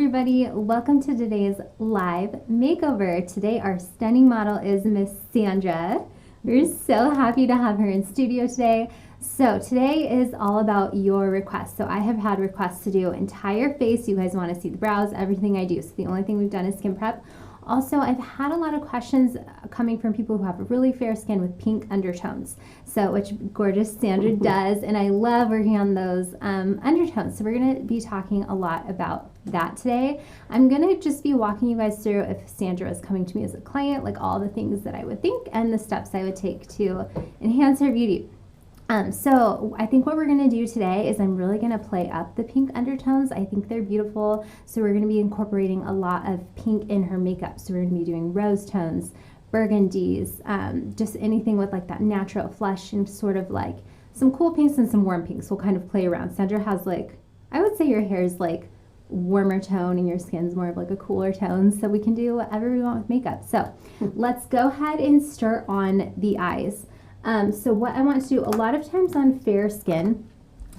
everybody, welcome to today's live makeover. Today our stunning model is Miss Sandra. We're so happy to have her in studio today. So today is all about your requests. So I have had requests to do entire face. You guys want to see the brows, everything I do. So the only thing we've done is skin prep. Also, I've had a lot of questions coming from people who have really fair skin with pink undertones. So, which gorgeous Sandra does, and I love working on those undertones. So we're going to be talking a lot about that today. I'm going to just be walking you guys through, if Sandra was coming to me as a client, like all the things that I would think and the steps I would take to enhance her beauty. So I think what we're going to do today is I'm really going to play up the pink undertones. I think they're beautiful. So we're going to be incorporating a lot of pink in her makeup. So we're going to be doing rose tones, burgundies, just anything with like that natural flush and sort of like some cool pinks and some warm pinks. We'll kind of play around. Sandra has like, I would say your hair is like warmer tone and your skin's more of like a cooler tone. So we can do whatever we want with makeup. So let's go ahead and start on the eyes. So what I want to do, a lot of times on fair skin,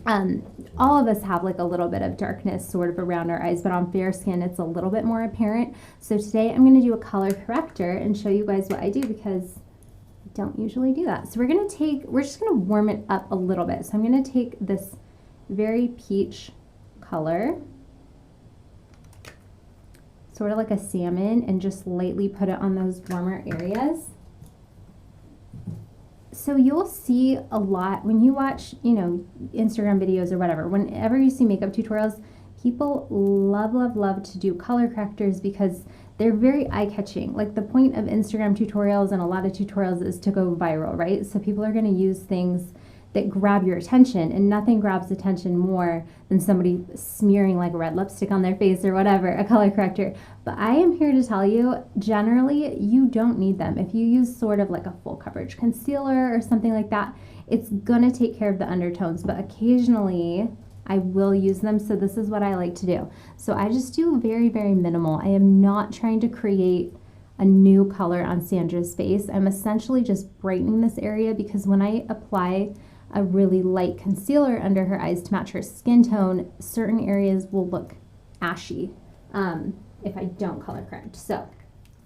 all of us have like a little bit of darkness sort of around our eyes, but on fair skin it's a little bit more apparent. So today I'm going to do a color corrector and show you guys what I do because I don't usually do that. So we're just going to warm it up a little bit. So I'm going to take this very peach color, sort of like a salmon, and just lightly put it on those warmer areas. So you'll see a lot when you watch, Instagram videos or whatever, whenever you see makeup tutorials, people love to do color correctors because they're very eye-catching. Like the point of Instagram tutorials and a lot of tutorials is to go viral, right? So people are going to use things that grab your attention, and nothing grabs attention more than somebody smearing like red lipstick on their face or whatever, a color corrector. But I am here to tell you, generally, you don't need them. If you use sort of like a full coverage concealer or something like that, it's gonna take care of the undertones, but occasionally I will use them. So this is what I like to do. So I just do very minimal. I am not trying to create a new color on Sandra's face. I'm essentially just brightening this area because when I apply a really light concealer under her eyes to match her skin tone, certain areas will look ashy if I don't color correct. So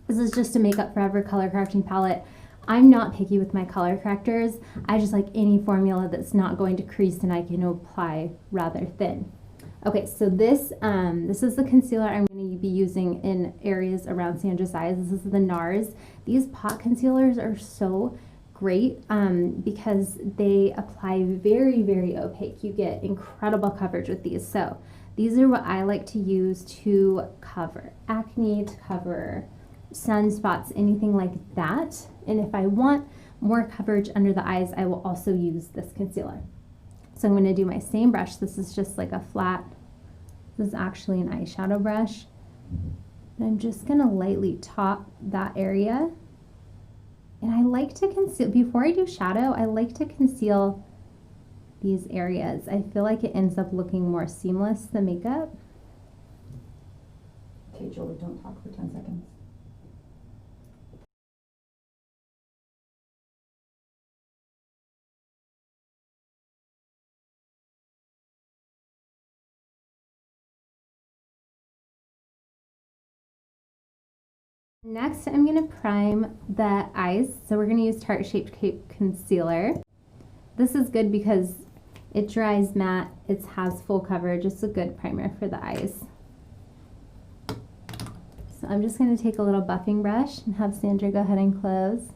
this is just a Makeup Forever color correcting palette. I'm not picky with my color correctors. I just like any formula that's not going to crease and I can apply rather thin. Okay, so this is the concealer I'm going to be using in areas around Sandra's eyes. This is the NARS. These pot concealers are so great because they apply very opaque. You get incredible coverage with these. So these are what I like to use to cover acne, to cover sunspots, anything like that. And if I want more coverage under the eyes, I will also use this concealer. So I'm going to do my same brush. This is just like a flat, this is actually an eyeshadow brush. And I'm just going to lightly top that area. And I like to conceal, before I do shadow, I like to conceal these areas. I feel like it ends up looking more seamless, the makeup. Okay, Julie, don't talk for 10 seconds. Next, I'm going to prime the eyes. So we're going to use Tarte Shape Tape Concealer. This is good because it dries matte, it has full coverage, it's a good primer for the eyes. So I'm just going to take a little buffing brush and have Sandra go ahead and close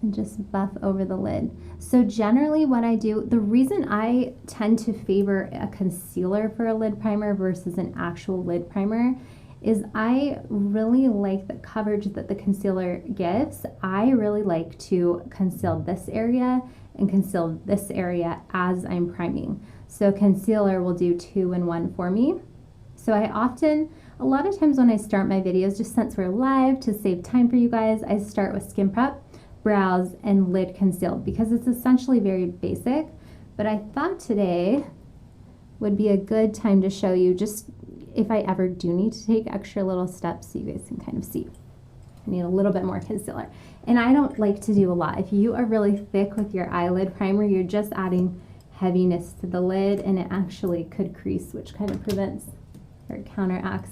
and just buff over the lid. So generally what I do, the reason I tend to favor a concealer for a lid primer versus an actual lid primer is I really like the coverage that the concealer gives. I really like to conceal this area and conceal this area as I'm priming. So concealer will do 2 in 1 for me. So a lot of times when I start my videos, just since we're live, to save time for you guys, I start with skin prep, brows, and lid concealed because it's essentially very basic. But I thought today would be a good time to show you just if I ever do need to take extra little steps so you guys can kind of see. I need a little bit more concealer. And I don't like to do a lot. If you are really thick with your eyelid primer, you're just adding heaviness to the lid and it actually could crease, which kind of prevents or counteracts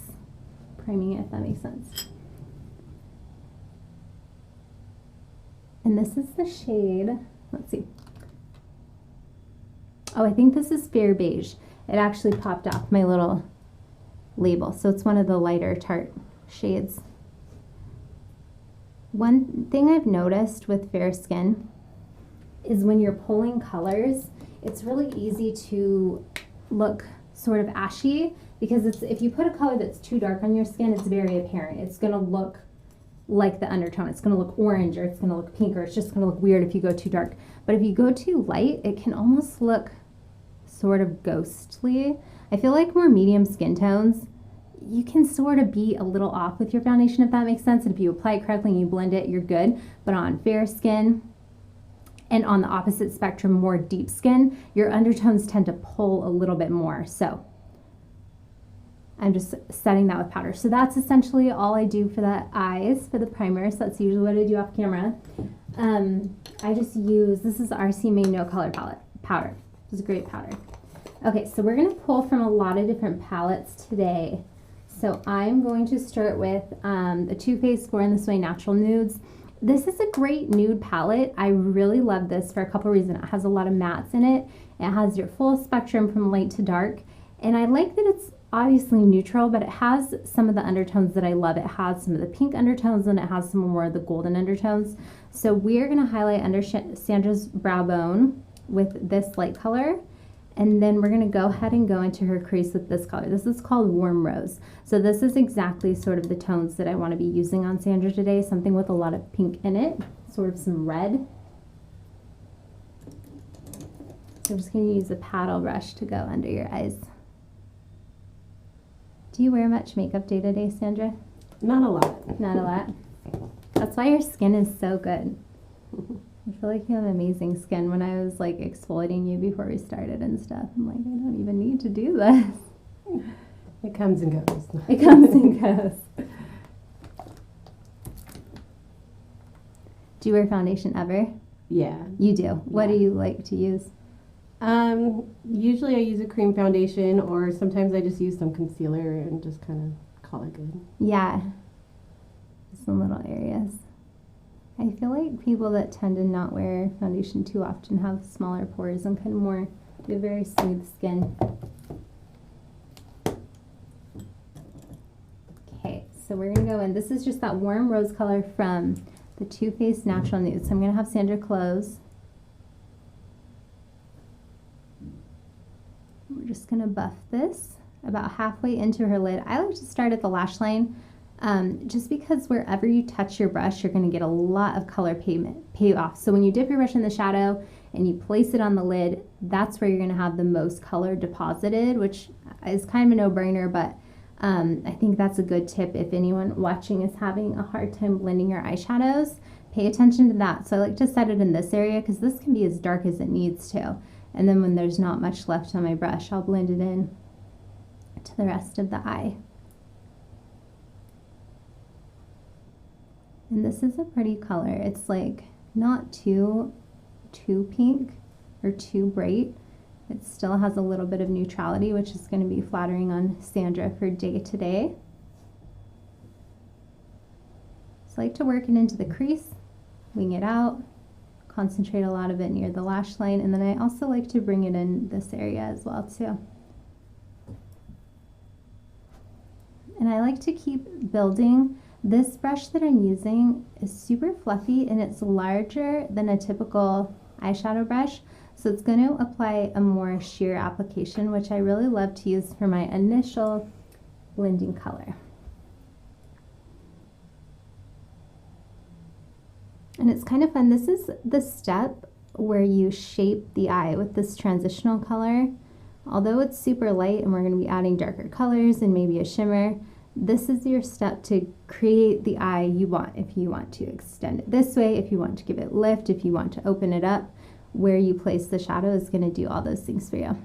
priming it, if that makes sense. And this is the shade, let's see. Oh, I think this is Fair Beige. It actually popped off my little label, so it's one of the lighter tart shades. One thing I've noticed with fair skin is when you're pulling colors, it's really easy to look sort of ashy, because if you put a color that's too dark on your skin, it's very apparent. It's going to look like the undertone. It's going to look orange, or it's going to look pink, or it's just going to look weird if you go too dark. But if you go too light, it can almost look sort of ghostly. I feel like more medium skin tones, you can sort of be a little off with your foundation, if that makes sense. And if you apply it correctly and you blend it, you're good. But on fair skin, and on the opposite spectrum, more deep skin, your undertones tend to pull a little bit more. So I'm just setting that with powder. So that's essentially all I do for the eyes, for the primer. So that's usually what I do off camera. I just use, this is RC Made No Color powder. This is a great powder. Okay, so we're gonna pull from a lot of different palettes today. So I'm going to start with the Too Faced Born This Way Natural Nudes. This is a great nude palette. I really love this for a couple reasons. It has a lot of mattes in it. It has your full spectrum from light to dark. And I like that it's obviously neutral, but it has some of the undertones that I love. It has some of the pink undertones, and it has some more of the golden undertones. So we're gonna highlight under Sandra's brow bone with this light color. And then we're gonna go ahead and go into her crease with this color. This is called Warm Rose. So this is exactly sort of the tones that I wanna be using on Sandra today, something with a lot of pink in it, sort of some red. So I'm just gonna use a paddle brush to go under your eyes. Do you wear much makeup day to day, Sandra? Not a lot. Not a lot? That's why your skin is so good. I feel like you have amazing skin. When I was like exfoliating you before we started and stuff, I'm like, I don't even need to do this. It comes and goes. It comes and goes. Do you wear foundation ever? Yeah. You do. What Yeah. do you like to use? Usually I use a cream foundation, or sometimes I just use some concealer and just kind of call it good. Yeah. Some little areas. I feel like people that tend to not wear foundation too often have smaller pores and kind of more, they have very smooth skin. Okay, so we're gonna go in. This is just that warm rose color from the Too Faced Natural Nude. So I'm gonna have Sandra close. We're just gonna buff this about halfway into her lid. I like to start at the lash line. Just because wherever you touch your brush, you're going to get a lot of color payoff. So when you dip your brush in the shadow and you place it on the lid, that's where you're going to have the most color deposited, which is kind of a no-brainer, but I think that's a good tip if anyone watching is having a hard time blending your eyeshadows. Pay attention to that. So I like to set it in this area because this can be as dark as it needs to. And then when there's not much left on my brush, I'll blend it in to the rest of the eye. And this is a pretty color. It's like not too pink or too bright. It still has a little bit of neutrality, which is going to be flattering on Sandra for day to day. So I like to work it into the crease, wing it out, concentrate a lot of it near the lash line, and then I also like to bring it in this area as well too. And I like to keep building. This brush that I'm using is super fluffy and it's larger than a typical eyeshadow brush. So it's going to apply a more sheer application, which I really love to use for my initial blending color. And it's kind of fun. This is the step where you shape the eye with this transitional color. Although it's super light and we're going to be adding darker colors and maybe a shimmer, this is your step to create the eye you want. If you want to extend it this way, if you want to give it lift, if you want to open it up, where you place the shadow is going to do all those things for you.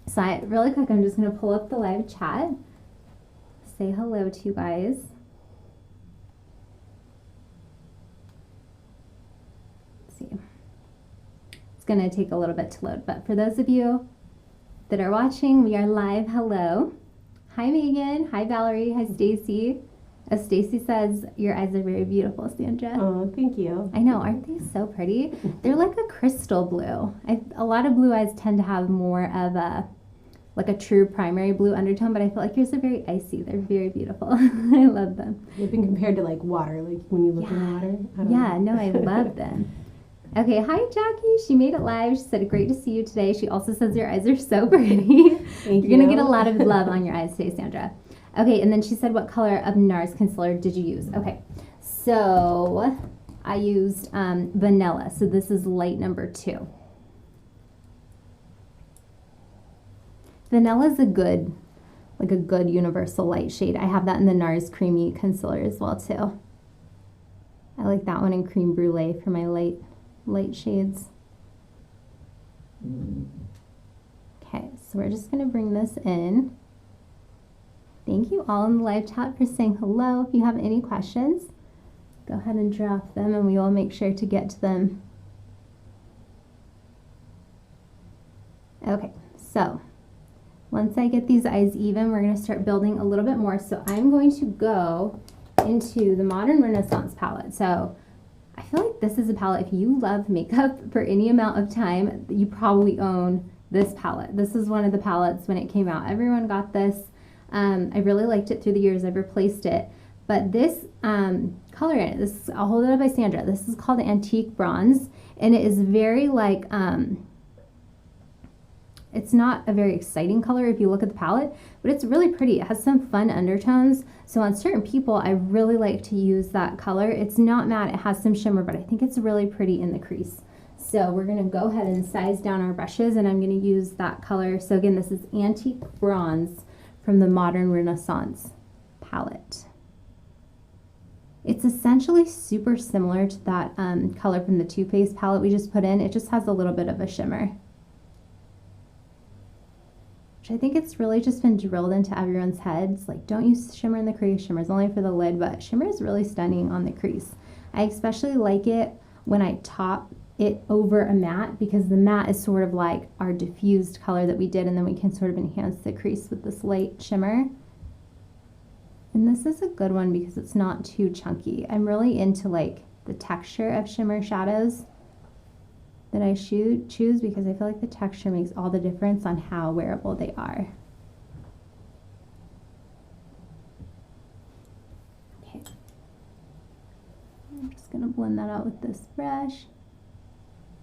So really quick, I'm just going to pull up the live chat, say hello to you guys. Let's see. It's going to take a little bit to load, but for those of you that are watching, we are live. Hello. Hi, Megan. Hi, Valerie. Hi, Stacy. As Stacy says, your eyes are very beautiful, Sandra. Oh, thank you. I know, aren't they so pretty? They're like a crystal blue. A lot of blue eyes tend to have more of a true primary blue undertone, but I feel like yours are very icy. They're very beautiful. I love them. They've been compared to like water, like when you look in water. I love them. Okay, hi Jackie. She made it live. She said, great to see you today. She also says your eyes are so pretty. Thank you. You're going to get a lot of love on your eyes today, Sandra. Okay, and then she said, what color of NARS concealer did you use? Okay, so I used vanilla. So this is light number 2. Vanilla is a good universal light shade. I have that in the NARS creamy concealer as well too. I like that one in cream brulee for my light shades. Okay, so we're just gonna bring this in. Thank you all in the live chat for saying hello. If you have any questions, go ahead and drop them and we will make sure to get to them. Okay, so once I get these eyes even, we're going to start building a little bit more. So I'm going to go into the Modern Renaissance palette. So I feel like this is a palette, if you love makeup for any amount of time, you probably own this palette. This is one of the palettes when it came out. Everyone got this. I really liked it through the years. I've replaced it. But this color in it, I'll hold it up by Sandra. This is called Antique Bronze. And it is very like, it's not a very exciting color if you look at the palette, but it's really pretty. It has some fun undertones. So on certain people, I really like to use that color. It's not matte, it has some shimmer, but I think it's really pretty in the crease. So we're gonna go ahead and size down our brushes and I'm gonna use that color. So again, this is Antique Bronze from the Modern Renaissance palette. It's essentially super similar to that color from the Too Faced palette we just put in. It just has a little bit of a shimmer. I think it's really just been drilled into everyone's heads. Like, don't use shimmer in the crease. Shimmer's only for the lid, but shimmer is really stunning on the crease. I especially like it when I top it over a matte because the matte is sort of like our diffused color that we did, and then we can sort of enhance the crease with this light shimmer. And this is a good one because it's not too chunky. I'm really into like the texture of shimmer shadows that I choose because I feel like the texture makes all the difference on how wearable they are. Okay. I'm just gonna blend that out with this brush.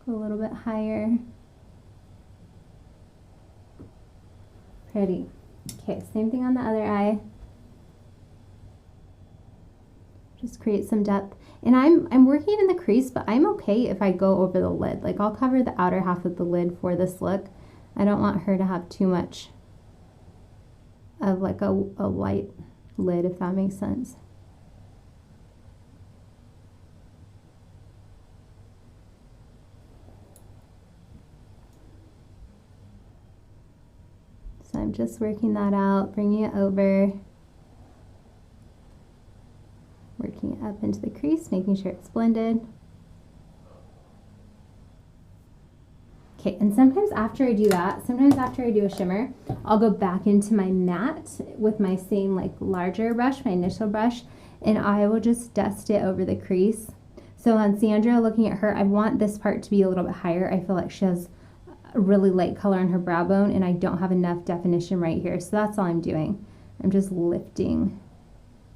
Go a little bit higher. Pretty. Okay, same thing on the other eye. Just create some depth. And I'm working in the crease, but I'm okay if I go over the lid. Like, I'll cover the outer half of the lid for this look. I don't want her to have too much of like a light lid, if that makes sense. So I'm just working that out, bringing it over. Working it up into the crease, making sure it's blended. Okay, and sometimes after I do that, sometimes after I do a shimmer, I'll go back into my matte with my same like larger brush, my initial brush, and I will just dust it over the crease. So on Sandra, looking at her, I want this part to be a little bit higher. I feel like she has a really light color on her brow bone and I don't have enough definition right here. So that's all I'm doing. I'm just lifting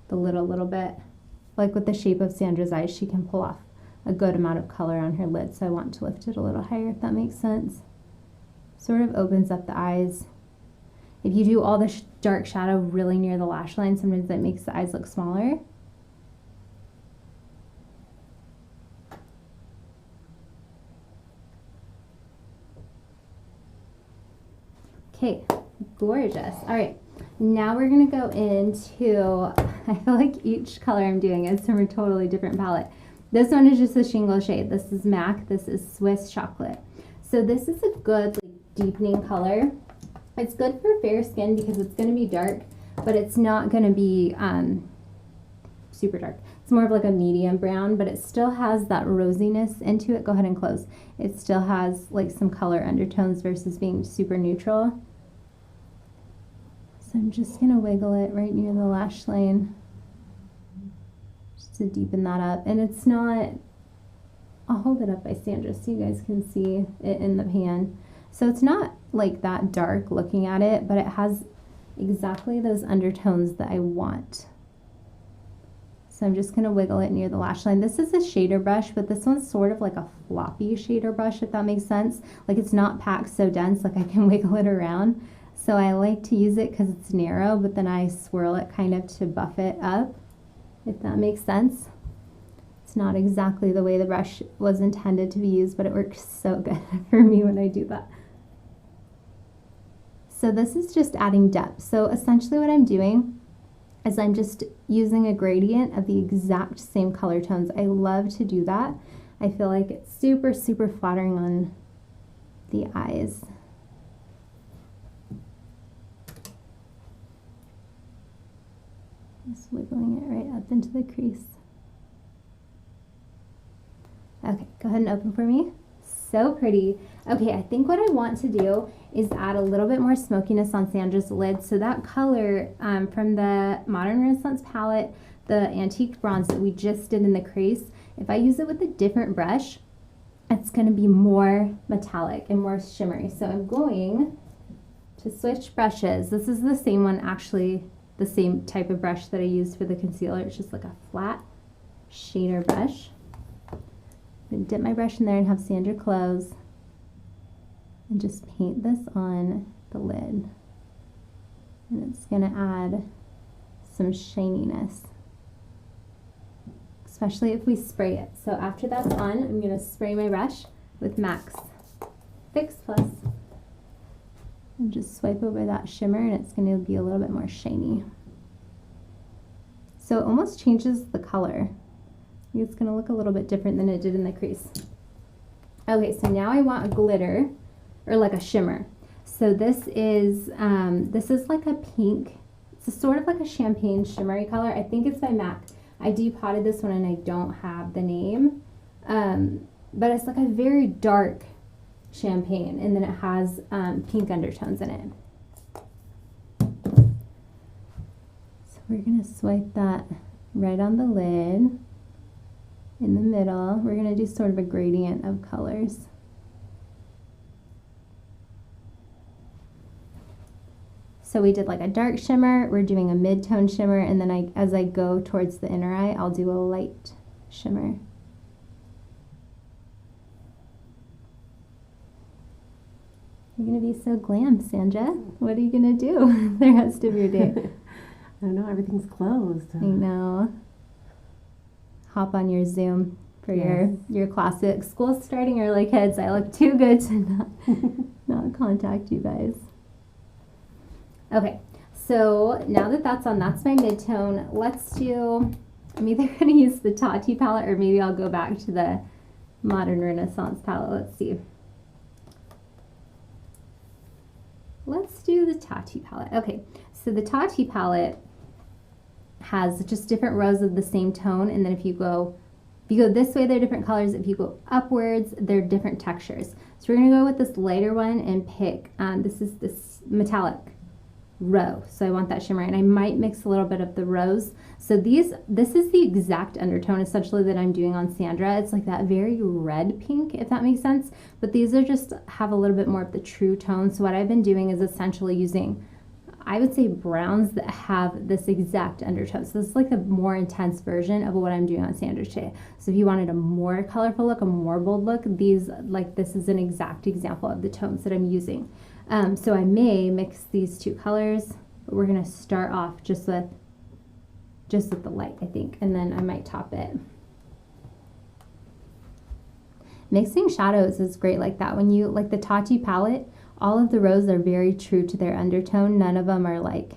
the lid a little bit. Like with the shape of Sandra's eyes, she can pull off a good amount of color on her lid, so I want to lift it a little higher, if that makes sense. Sort of opens up the eyes. If you do all the dark shadow really near the lash line, sometimes that makes the eyes look smaller. Okay, gorgeous. All right. Now we're going to go into, I feel like each color I'm doing is from a totally different palette. This one is just a shingle shade. This is MAC. This is Swiss Chocolate. So this is a good like, deepening color. It's good for fair skin because it's going to be dark, but it's not going to be super dark. It's more of like a medium brown, but it still has that rosiness into it. Go ahead and close. It still has like some color undertones versus being super neutral. So I'm just going to wiggle it right near the lash line just to deepen that up. And it's not, I'll hold it up by Sandra so you guys can see it in the pan. So it's not like that dark looking at it, but it has exactly those undertones that I want. So I'm just going to wiggle it near the lash line. This is a shader brush, but this one's sort of like a floppy shader brush, if that makes sense. Like it's not packed so dense, like I can wiggle it around. So I like to use it because it's narrow, but then I swirl it kind of to buff it up, if that makes sense. It's not exactly the way the brush was intended to be used, but it works so good for me when I do that. So this is just adding depth. So essentially what I'm doing is I'm just using a gradient of the exact same color tones. I love to do that. I feel like it's super, super flattering on the eyes. Just wiggling it right up into the crease. Okay, go ahead and open for me. So pretty. Okay, I think what I want to do is add a little bit more smokiness on Sandra's lid. So that color from the Modern Renaissance palette, the antique bronze that we just did in the crease, if I use it with a different brush, it's going to be more metallic and more shimmery. So I'm going to switch brushes. This is the same one, actually, the same type of brush that I used for the concealer. It's just like a flat shader brush. I'm going to dip my brush in there and have Sandra close and just paint this on the lid. And it's going to add some shininess, especially if we spray it. So after that's on, I'm going to spray my brush with MAC's Fix Plus and just swipe over that shimmer, and it's going to be a little bit more shiny. So it almost changes the color. It's going to look a little bit different than it did in the crease. Okay, so now I want a glitter, or like a shimmer. So this is like a pink. It's a sort of like a champagne shimmery color. I think it's by MAC. I depotted this one and I don't have the name. But it's like a very dark champagne, and then it has pink undertones in it. So we're going to swipe that right on the lid. In the middle, we're going to do sort of a gradient of colors. So we did like a dark shimmer, we're doing a mid-tone shimmer, and then as I go towards the inner eye, I'll do a light shimmer. You're going to be so glam, Sandra. What are you going to do the rest of your day? I don't know, everything's closed. I know. Hop on your Zoom for your classic. School's starting early, kids. I look too good to not contact you guys. Okay, so now that that's on, that's my mid-tone. Let's do, I'm either going to use the Tati palette or maybe I'll go back to the Modern Renaissance palette. Let's see. Let's do the Tati palette. Okay, so the Tati palette has just different rows of the same tone, and then if you go this way, they're different colors. If you go upwards, they're different textures. So we're going to go with this lighter one and pick, this is this metallic row. So I want that shimmer, and I might mix a little bit of the rose. So this is the exact undertone essentially that I'm doing on Sandra. It's like that very red pink, if that makes sense. But these are just have a little bit more of the true tone. So what I've been doing is essentially using, I would say, browns that have this exact undertone. So this is like a more intense version of what I'm doing on Sandra today. So if you wanted a more colorful look, a more bold look, this is an exact example of the tones that I'm using. So I may mix these two colors, but we're gonna start off just with the light, I think, and then I might top it. Mixing shadows is great like that. When you, like the Tati palette, all of the rows are very true to their undertone. None of them are like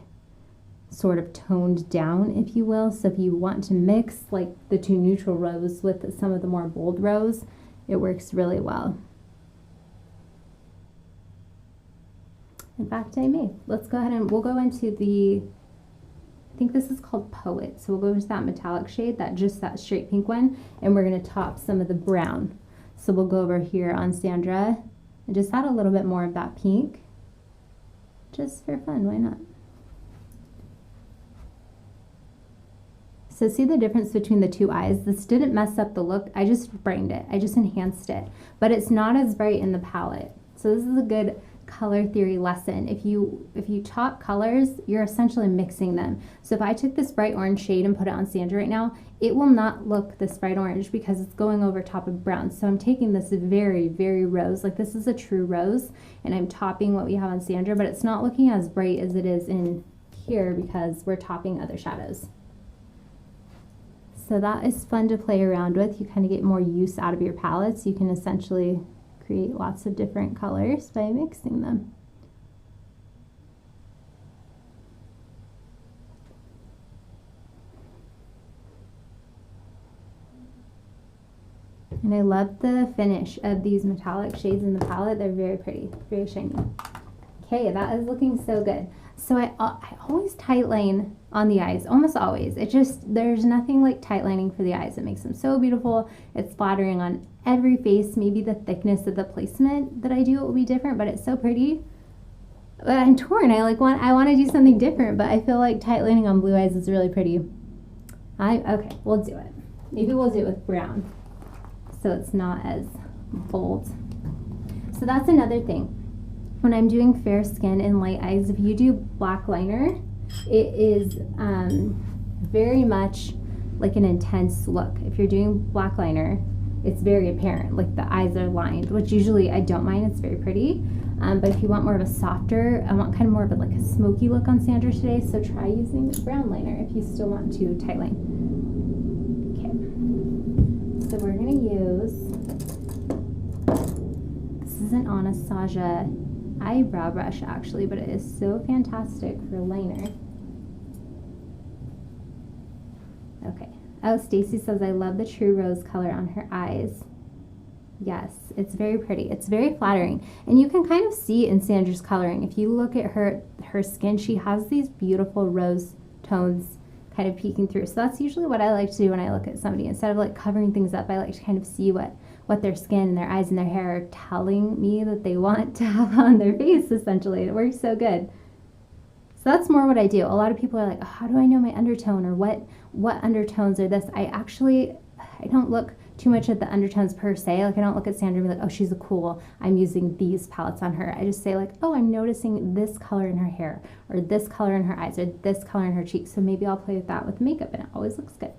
sort of toned down, if you will. So if you want to mix like the two neutral rows with some of the more bold rows, it works really well. In fact, I may. Let's go ahead and we'll go into I think this is called Poet. So we'll go into that metallic shade, that straight pink one, and we're gonna top some of the brown. So we'll go over here on Sandra and just add a little bit more of that pink, just for fun, why not? So see the difference between the two eyes? This didn't mess up the look. I just brightened it. I just enhanced it. But it's not as bright in the palette. So this is a good color theory lesson. If you talk colors, you're essentially mixing them. So if I took this bright orange shade and put it on Sandra right now, it will not look this bright orange because it's going over top of brown. So I'm taking this very, very rose, like this is a true rose, and I'm topping what we have on Sandra, but it's not looking as bright as it is in here because we're topping other shadows. So that is fun to play around with. You kind of get more use out of your palettes. You can essentially create lots of different colors by mixing them. And I love the finish of these metallic shades in the palette. They're very pretty, very shiny. Okay, that is looking so good. So I always tight line on the eyes, almost always. There's nothing like tight lining for the eyes. It makes them so beautiful. It's flattering on every face. Maybe the thickness of the placement that I do will be different, but it's so pretty. But I'm torn. I want to do something different, but I feel like tight lining on blue eyes is really pretty. Okay, we'll do it. Maybe we'll do it with brown, so it's not as bold. So that's another thing. When I'm doing fair skin and light eyes, if you do black liner, it is very much like an intense look. If you're doing black liner, it's very apparent, like the eyes are lined, which usually I don't mind, it's very pretty. But if you want more of a softer, I want kind of more of like a smoky look on Sandra today, so try using brown liner if you still want to tight line. Okay, so we're gonna use, this is an Anastasia eyebrow brush actually, but it is so fantastic for liner. Okay. Oh, Stacy says, I love the true rose color on her eyes. Yes, it's very pretty. It's very flattering. And you can kind of see in Sandra's coloring. If you look at her skin, she has these beautiful rose tones kind of peeking through. So that's usually what I like to do when I look at somebody. Instead of like covering things up, I like to kind of see what their skin and their eyes and their hair are telling me that they want to have on their face, essentially. It works so good. So that's more what I do. A lot of people are like, oh, how do I know my undertone, or what undertones are this? I don't look too much at the undertones per se. Like I don't look at Sandra and be like, oh, she's a cool, I'm using these palettes on her. I just say like, oh, I'm noticing this color in her hair, or this color in her eyes, or this color in her cheeks. So maybe I'll play with that with makeup and it always looks good.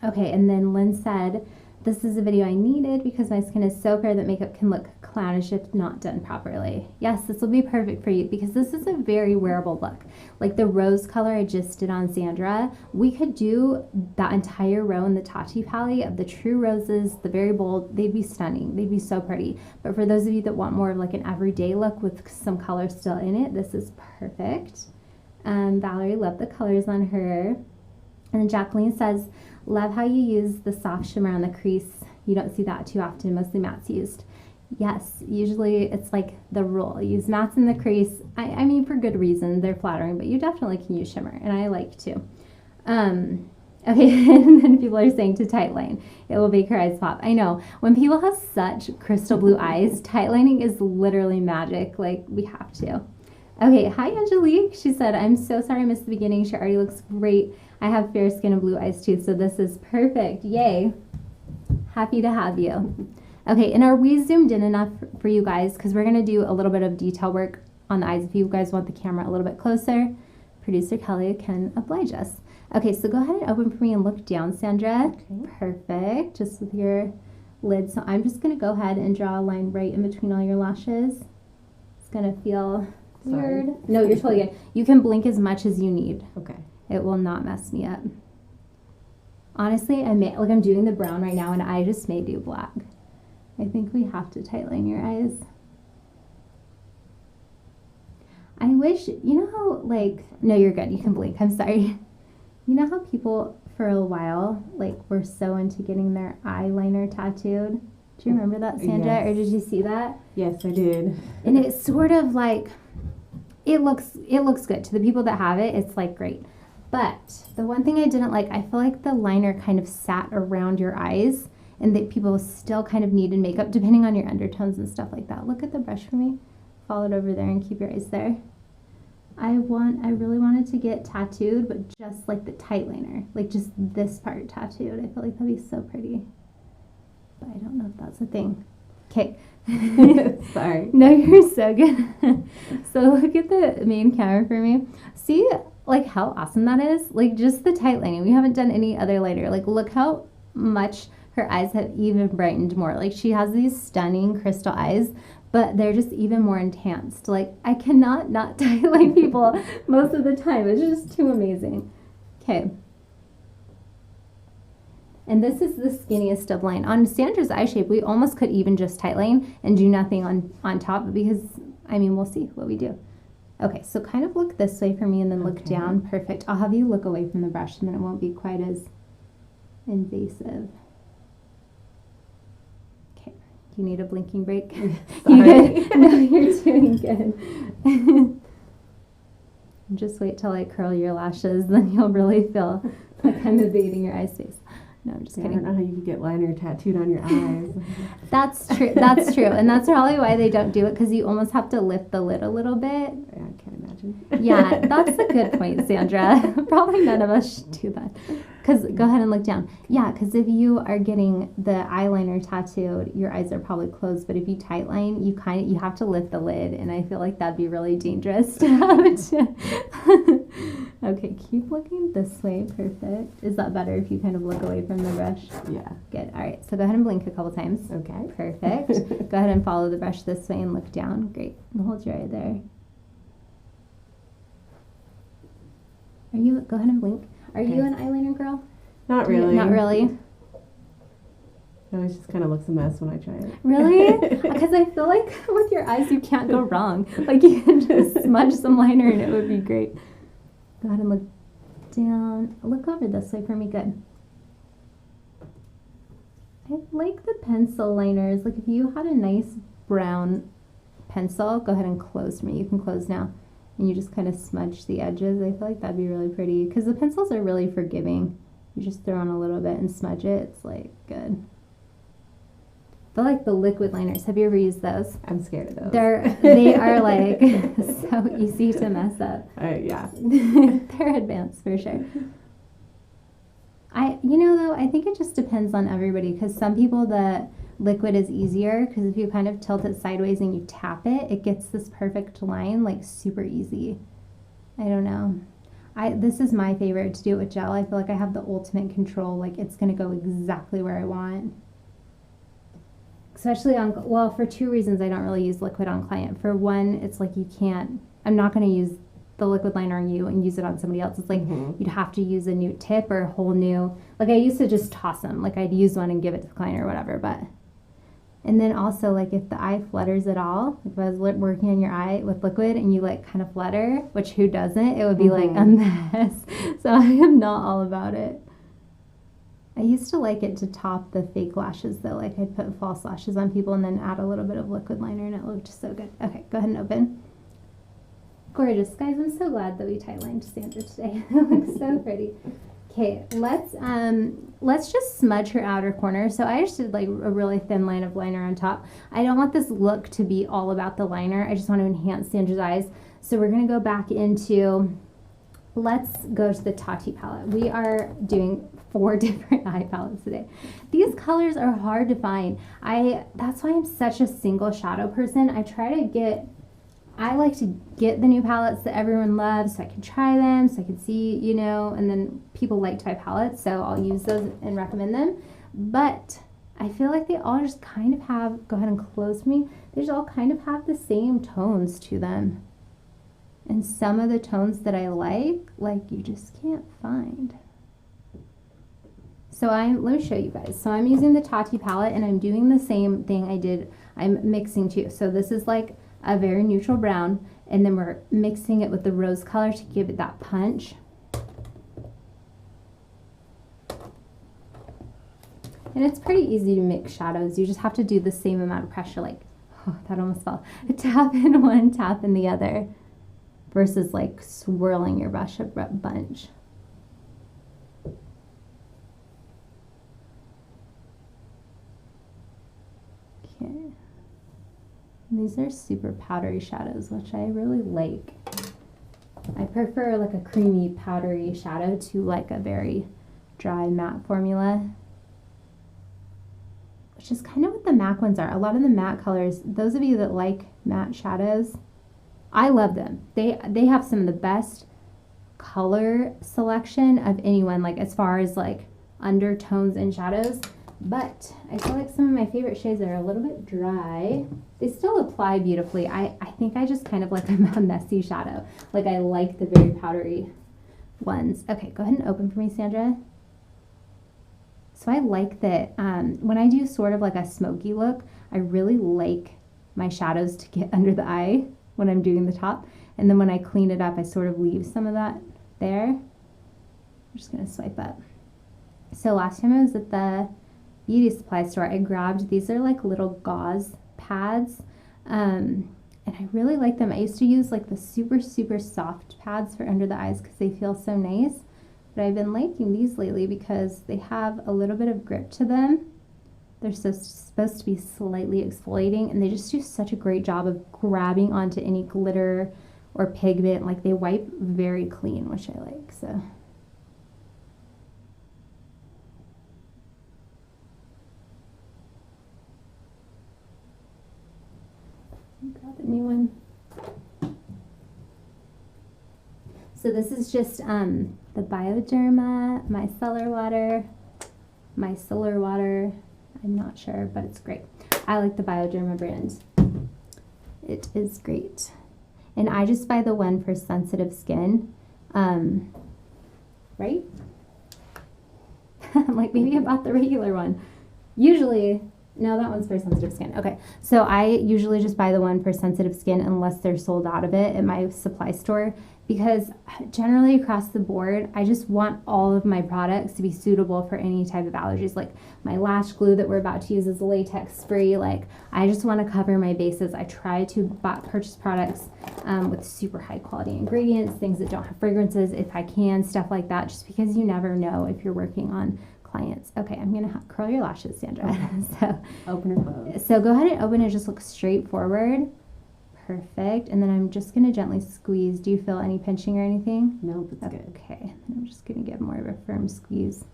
Okay, and then Lynn said, this is a video I needed because my skin is so fair that makeup can look clownish if not done properly. Yes, this will be perfect for you because this is a very wearable look. Like the rose color I just did on Sandra, we could do that entire row in the Tati palette of the true roses, the very bold. They'd be stunning. They'd be so pretty. But for those of you that want more of like an everyday look with some color still in it, this is perfect. Valerie, love the colors on her. And then Jacqueline says, love how you use the soft shimmer on the crease. You don't see that too often, mostly mattes used. Yes, usually it's like the rule. Use mattes in the crease. I mean, for good reason, they're flattering, but you definitely can use shimmer, and I like to. Okay, and then people are saying to tight line, it will make her eyes pop. I know, when people have such crystal blue eyes, tight lining is literally magic. Like, we have to. Okay, hi Angelique. She said, I'm so sorry I missed the beginning. She already looks great. I have fair skin and blue eyes too, so this is perfect. Yay. Happy to have you. Okay, and are we zoomed in enough for you guys? Because we're going to do a little bit of detail work on the eyes. If you guys want the camera a little bit closer, producer Kelly can oblige us. Okay, so go ahead and open for me and look down, Sandra. Okay. Perfect. Just with your lid. So I'm just going to go ahead and draw a line right in between all your lashes. It's going to feel weird. Sorry. No, you're totally good. You can blink as much as you need. Okay. It will not mess me up. Honestly, I'm doing the brown right now, and I just may do black. I think we have to tight line your eyes. I wish, you know how, like, no, you're good. You can blink. I'm sorry. You know how people for a while, like, were so into getting their eyeliner tattooed? Do you remember that, Sandra? Yes. Or did you see that? Yes, I did. And it's sort of like, it looks good. To the people that have it, it's like great. But the one thing I didn't like, I feel like the liner kind of sat around your eyes, and that people still kind of needed makeup depending on your undertones and stuff like that. Look at the brush for me. Follow it over there and keep your eyes there. I really wanted to get tattooed, but just like the tight liner, like just this part tattooed. I feel like that'd be so pretty, but I don't know if that's a thing. Okay. Sorry. No, you're so good. So look at the main camera for me. See like how awesome that is? Like just the tight lining. We haven't done any other liner. Like look how much her eyes have even brightened more. Like she has these stunning crystal eyes, but they're just even more enhanced. Like I cannot not tight line people most of the time. It's just too amazing. Okay. And this is the skinniest of line. On Sandra's eye shape, we almost could even just tight line and do nothing on top because, I mean, we'll see what we do. Okay, so kind of look this way for me and then look down. Perfect. I'll have you look away from the brush and then it won't be quite as invasive. Okay, do you need a blinking break? You good? No, you're doing good. Just wait till I curl your lashes, then you'll really feel like I'm evading your eye space. No, I'm just kidding. I don't know how you could get liner tattooed on your eyes. That's true. That's true. And that's probably why they don't do it, because you almost have to lift the lid a little bit. Yeah, I can't imagine. Yeah, that's a good point, Sandra. Probably none of us should do that. Because go ahead and look down. Yeah, because if you are getting the eyeliner tattooed, your eyes are probably closed. But if you tight line, you have to lift the lid, and I feel like that'd be really dangerous to have. Okay, keep looking this way. Perfect. Is that better if you kind of look away from the brush? Yeah. Good. All right. So go ahead and blink a couple times. Okay. Perfect. Go ahead and follow the brush this way and look down. Great. And hold your eye there. Go ahead and blink. Are you an eyeliner girl? Not really. Not really. No, it just kind of looks a mess when I try it. Really? Because I feel like with your eyes you can't go wrong. Like you can just smudge some liner and it would be great. Go ahead and look down. Look over this way for me. Good. I like the pencil liners. Like if you had a nice brown pencil, go ahead and close for me. You can close now. And you just kind of smudge the edges. I feel like that'd be really pretty because the pencils are really forgiving. You just throw on a little bit and smudge it. It's like good. I feel like the liquid liners. Have you ever used those? I'm scared of those. They are like so easy to mess up. Yeah. They're advanced for sure. I think it just depends on everybody because some people the liquid is easier because if you kind of tilt it sideways and you tap it, it gets this perfect line like super easy. I don't know. This is my favorite to do it with gel. I feel like I have the ultimate control. Like it's gonna go exactly where I want. Especially for two reasons I don't really use liquid on client. For one, it's like I'm not gonna use the liquid liner on you and use it on somebody else. It's like you'd have to use a new tip or a whole new, like I used to just toss them. Like I'd use one and give it to the client or whatever, and then also like if the eye flutters at all, if I was working on your eye with liquid and you like kind of flutter, which who doesn't, it would be like a mess. So I am not all about it. I used to like it to top the fake lashes though. Like I'd put false lashes on people and then add a little bit of liquid liner and it looked so good. Okay, go ahead and open. Gorgeous. Guys, I'm so glad that we tight lined Sandra today. It looks so pretty. Okay, let's just smudge her outer corner. So I just did like a really thin line of liner on top. I don't want this look to be all about the liner. I just want to enhance Sandra's eyes. So we're going to go back into, let's go to the Tati palette. We are doing 4 different eye palettes today. These colors are hard to find. That's why I'm such a single shadow person. I like to get the new palettes that everyone loves so I can try them, so I can see, and then people like to buy palettes, so I'll use those and recommend them. But I feel like they all just kind of have, go ahead and close me, they just all kind of have the same tones to them. And some of the tones that I like you just can't find. So let me show you guys. So I'm using the Tati palette and I'm doing the same thing I'm mixing too. So this is like a very neutral brown, and then we're mixing it with the rose color to give it that punch. And it's pretty easy to mix shadows. You just have to do the same amount of pressure, like, oh, that almost fell. Tap in one, tap in the other, versus like swirling your brush a bunch. Okay. These are super powdery shadows, which I really like. I prefer like a creamy, powdery shadow to like a very dry matte formula. Which is kind of what the MAC ones are. A lot of the matte colors, those of you that like matte shadows, I love them. They have some of the best color selection of anyone, like as far as like undertones and shadows. But I feel like some of my favorite shades are a little bit dry. They still apply beautifully. I think I just kind of like a messy shadow. Like I like the very powdery ones. Okay, go ahead and open for me, Sandra. So I like that when I do sort of like a smoky look, I really like my shadows to get under the eye when I'm doing the top. And then when I clean it up, I sort of leave some of that there. I'm just going to swipe up. So last time I was at the beauty supply store, I grabbed, these are like little gauze pads. And I really like them. I used to use like the super, super soft pads for under the eyes because they feel so nice. But I've been liking these lately because they have a little bit of grip to them. They're supposed to be slightly exfoliating, and they just do such a great job of grabbing onto any glitter or pigment. Like they wipe very clean, which I like. So grab the new one. So this is just the Bioderma, micellar water. I'm not sure, but it's great. I like the Bioderma brand. It is great. And I just buy the one for sensitive skin. Right? I'm like, maybe I bought the regular one. Usually, no, that one's for sensitive skin. Okay, so I usually just buy the one for sensitive skin unless they're sold out of it at my supply store, because generally across the board, I just want all of my products to be suitable for any type of allergies. Like my lash glue that we're about to use is latex free. Like I just want to cover my bases. I try to purchase products with super high quality ingredients, things that don't have fragrances if I can, stuff like that, just because you never know if you're working on clients. Okay, I'm gonna curl your lashes, Sandra. Okay. So open or close. So go ahead and open and just look straight forward. Perfect. And then I'm just gonna gently squeeze. Do you feel any pinching or anything? Nope, it's good. Okay. I'm just gonna give more of a firm squeeze.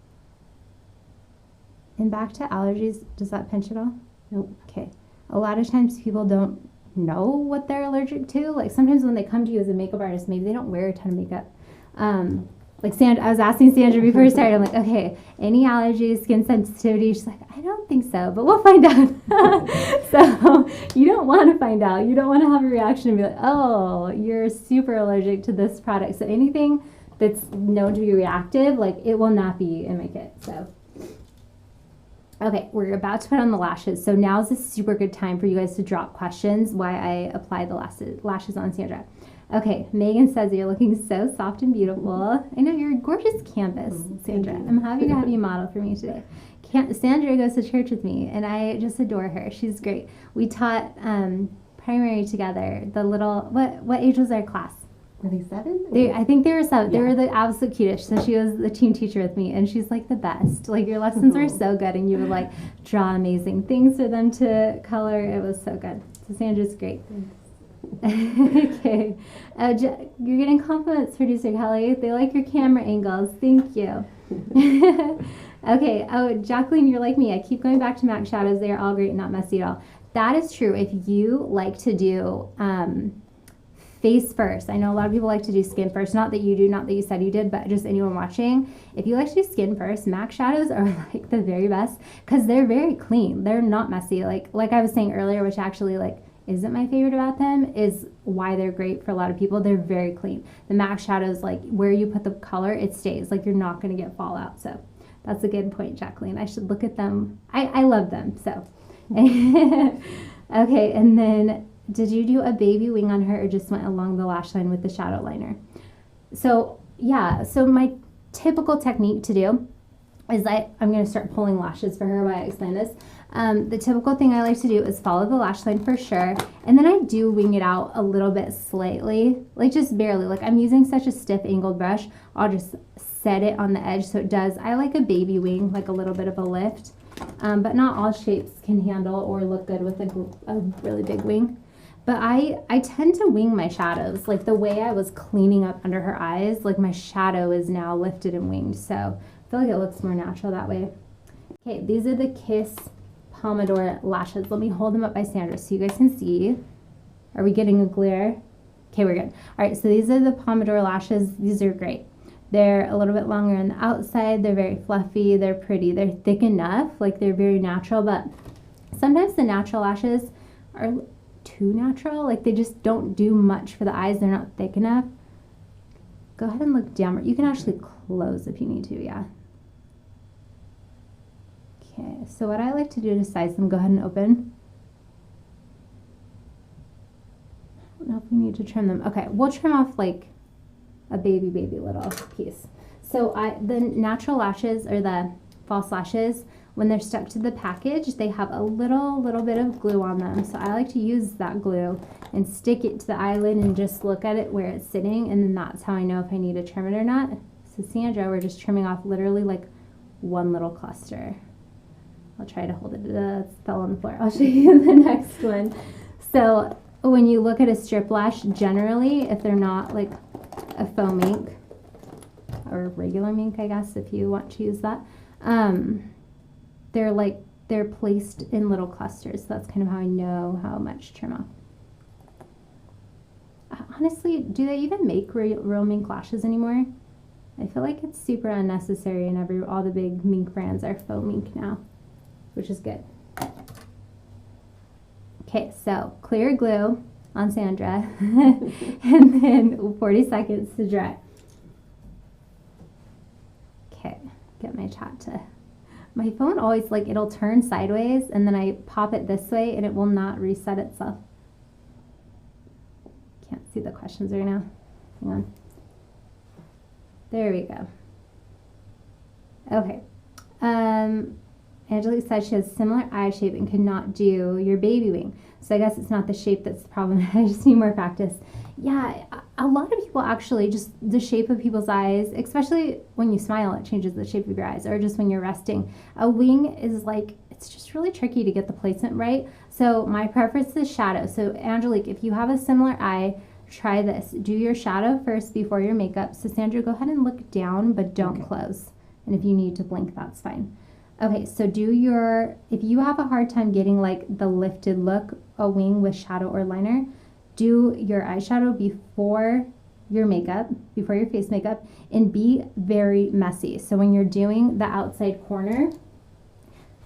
And back to allergies. Does that pinch at all? Nope. Okay. A lot of times people don't know what they're allergic to. Like sometimes when they come to you as a makeup artist, maybe they don't wear a ton of makeup. Like Sandra, I was asking Sandra before we started, I'm like, okay, any allergies, skin sensitivity? She's like, I don't think so, but we'll find out. So you don't want to find out. You don't want to have a reaction and be like, oh, you're super allergic to this product. So anything that's known to be reactive, like it will not be in my kit. So, okay, we're about to put on the lashes. So now is a super good time for you guys to drop questions why I apply the lashes on Sandra. Okay, Megan says you're looking so soft and beautiful. I know you're a gorgeous canvas, Sandra. I'm happy to have you model for me today. Sandra goes to church with me, and I just adore her. She's great. We taught primary together. The little what age was our class? Were they 7? I think they were 7. Yeah. They were the absolute cutest. So she was the team teacher with me, and she's like the best. Like your lessons were so good, and you would like draw amazing things for them to color. It was so good. So Sandra's great. Okay. You're getting compliments, producer Kelly. They like your camera angles. Thank you. Okay. Oh, Jacqueline, you're like me. I keep going back to MAC shadows. They are all great and not messy at all. That is true. If you like to do face first, I know a lot of people like to do skin first. Not that you do, not that you said you did, but just anyone watching. If you like to do skin first, MAC shadows are like the very best because they're very clean. They're not messy. Like I was saying earlier, which actually isn't my favorite about them, is why they're great for a lot of people. They're very clean. The MAC shadows, like where you put the color, it stays. Like you're not going to get fallout. So that's a good point, Jacqueline. I should look at them. I love them. So okay, and then did you do a baby wing on her or just went along the lash line with the shadow liner? So yeah, so my typical technique to do is I'm going to start pulling lashes for her while I explain this. The typical thing I like to do is follow the lash line for sure, and then I do wing it out a little bit slightly, like just barely. Like I'm using such a stiff angled brush, I'll just set it on the edge so it does. I like a baby wing, like a little bit of a lift, but not all shapes can handle or look good with a really big wing. But I tend to wing my shadows. Like the way I was cleaning up under her eyes, like my shadow is now lifted and winged. So I feel like it looks more natural that way. Okay, these are the Kiss Pomodoro lashes. Let me hold them up by Sandra so you guys can see. Are we getting a glare? Okay, we're good. All right, so these are the Pomodoro lashes. These are great. They're a little bit longer on the outside. They're very fluffy. They're pretty. They're thick enough. Like they're very natural, but sometimes the natural lashes are too natural. Like they just don't do much for the eyes. They're not thick enough. Go ahead and look downward. You can actually close if you need to, yeah. Okay, so what I like to do to size them, go ahead and open. I don't know if we need to trim them. Okay, we'll trim off like a baby little piece. So the natural lashes or the false lashes, when they're stuck to the package, they have a little bit of glue on them. So I like to use that glue and stick it to the eyelid and just look at it where it's sitting, and then that's how I know if I need to trim it or not. So Sandra, we're just trimming off literally like one little cluster. I'll try to hold it. It fell on the floor. I'll show you the next one. So when you look at a strip lash, generally, if they're not like a faux mink or regular mink, I guess, if you want to use that, they're placed in little clusters. So that's kind of how I know how much to trim off. Honestly, do they even make real mink lashes anymore? I feel like it's super unnecessary, and all the big mink brands are faux mink now, which is good. Okay, so clear glue on Sandra, and then 40 seconds to dry. Okay, get my chat to... My phone always, like, it'll turn sideways, and then I pop it this way, and it will not reset itself. Can't see the questions right now. Hang on. There we go. Okay. Angelique said she has similar eye shape and could not do your baby wing. So I guess it's not the shape that's the problem. I just need more practice. Yeah, a lot of people actually, just the shape of people's eyes, especially when you smile, it changes the shape of your eyes, or just when you're resting. A wing is like, it's just really tricky to get the placement right. So my preference is shadow. So Angelique, if you have a similar eye, try this. Do your shadow first before your makeup. So Sandra, go ahead and look down, but don't close. And if you need to blink, that's fine. Okay, so if you have a hard time getting like the lifted look, a wing with shadow or liner, do your eyeshadow before your makeup, before your face makeup, and be very messy. So when you're doing the outside corner,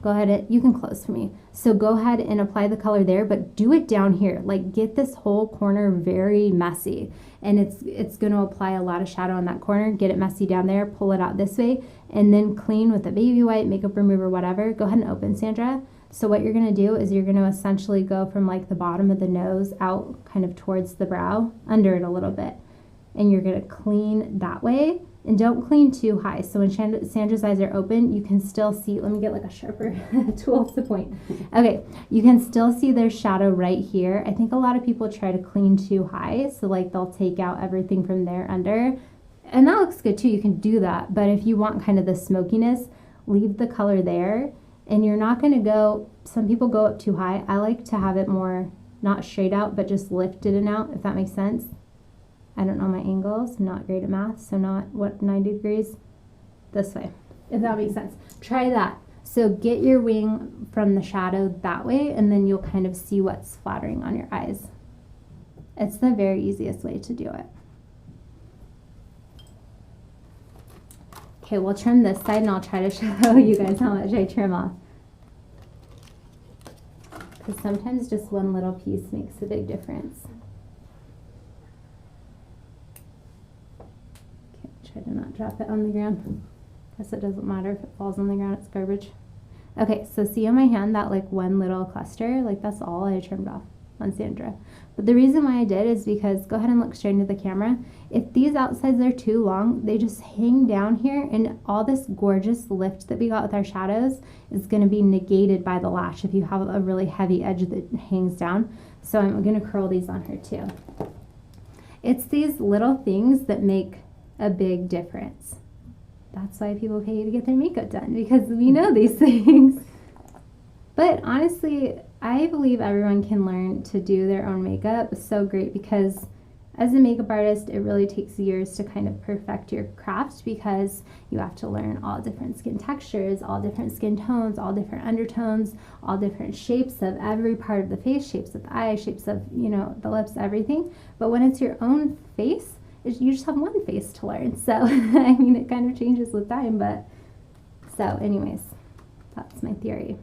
go ahead, you can close for me. So go ahead and apply the color there, but do it down here. Like get this whole corner very messy. And it's gonna apply a lot of shadow on that corner, get it messy down there, pull it out this way, and then clean with a baby wipe, makeup remover, whatever. Go ahead and open, Sandra. So what you're gonna do is you're gonna essentially go from like the bottom of the nose out kind of towards the brow, under it a little bit. And you're gonna clean that way. And don't clean too high. So when Sandra's eyes are open, you can still see, let me get like a sharper tool to point. Okay, you can still see their shadow right here. I think a lot of people try to clean too high. So like they'll take out everything from there under. And that looks good too, you can do that. But if you want kind of the smokiness, leave the color there. And you're not gonna go, some people go up too high. I like to have it more, not straight out, but just lifted and out, if that makes sense. I don't know my angles. I'm not great at math, so not 90 degrees. This way, if that makes sense. Try that. So get your wing from the shadow that way, and then you'll kind of see what's flattering on your eyes. It's the very easiest way to do it. Okay, we'll trim this side, and I'll try to show you guys how much I trim off. Because sometimes just one little piece makes a big difference. Try to not drop it on the ground. Guess it doesn't matter if it falls on the ground, it's garbage. Okay, so see on my hand that like one little cluster, like that's all I trimmed off on Sandra. But the reason why I did is because, go ahead and look straight into the camera. If these outsides are too long, they just hang down here, and all this gorgeous lift that we got with our shadows is gonna be negated by the lash if you have a really heavy edge that hangs down. So I'm gonna curl these on her too. It's these little things that make a big difference. That's why people pay to get their makeup done, because we know these things. But honestly, I believe everyone can learn to do their own makeup. It's so great because as a makeup artist, it really takes years to kind of perfect your craft because you have to learn all different skin textures, all different skin tones, all different undertones, all different shapes of every part of the face, shapes of the eye, shapes of, you know, the lips, everything. But when it's your own face, you just have one face to learn. So, I mean, it kind of changes with time, but so anyways, that's my theory.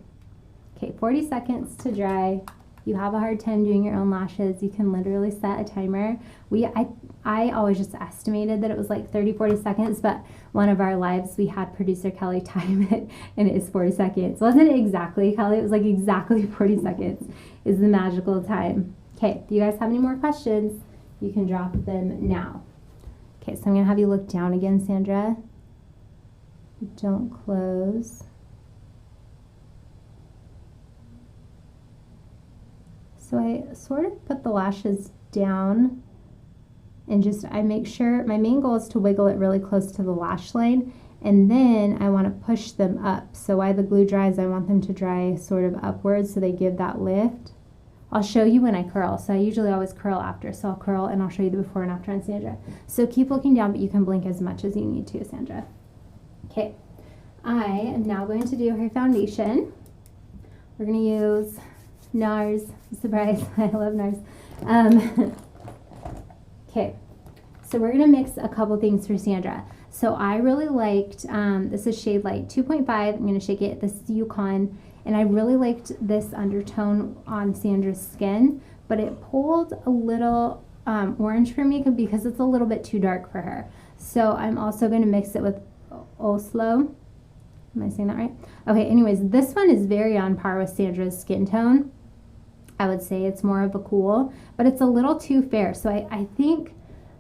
Okay, 40 seconds to dry. You have a hard time doing your own lashes, you can literally set a timer. I always just estimated that it was like 30-40 seconds, but one of our lives we had producer Kelly time it, and it is 40 seconds. Wasn't it exactly, Kelly? It was like exactly 40 seconds is the magical time. Okay, do you guys have any more questions? You can drop them now. Okay, so I'm gonna have you look down again, Sandra. Don't close. So I sort of put the lashes down and just, I make sure, my main goal is to wiggle it really close to the lash line, and then I want to push them up. So while the glue dries, I want them to dry sort of upwards so they give that lift. I'll show you when I curl. So I usually always curl after. So I'll curl and I'll show you the before and after on Sandra. So keep looking down, but you can blink as much as you need to, Sandra. Okay, I am now going to do her foundation. We're going to use NARS. Surprise, I love NARS. Okay, so we're going to mix a couple things for Sandra. So I really liked, this is shade light 2.5. I'm going to shake it. This is Yukon. And I really liked this undertone on Sandra's skin, but it pulled a little orange for me because it's a little bit too dark for her. So I'm also going to mix it with Oslo. Am I saying that right? Okay, anyways, this one is very on par with Sandra's skin tone. I would say it's more of a cool, but it's a little too fair. So I think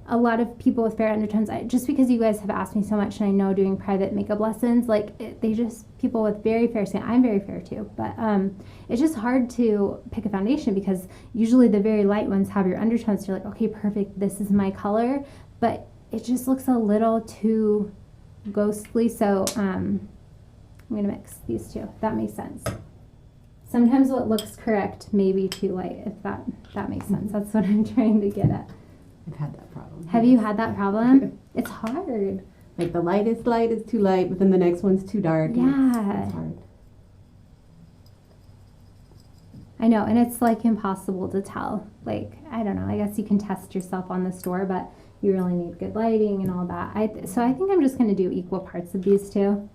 a lot of people with fair undertones, just because you guys have asked me so much, and I know doing private makeup lessons, like people with very fair skin, I'm very fair too, but it's just hard to pick a foundation because usually the very light ones have your undertones. So you're like, okay, perfect, this is my color, but it just looks a little too ghostly. So I'm gonna mix these two, if that makes sense. Sometimes what looks correct may be too light, if that makes sense. That's what I'm trying to get at. I've had that problem. Have you had that problem? It's hard. Like the lightest light is too light, but then the next one's too dark. Yeah. It's hard. I know, and it's like impossible to tell. Like, I don't know, I guess you can test yourself on the store, but you really need good lighting and all that. So I think I'm just going to do equal parts of these two.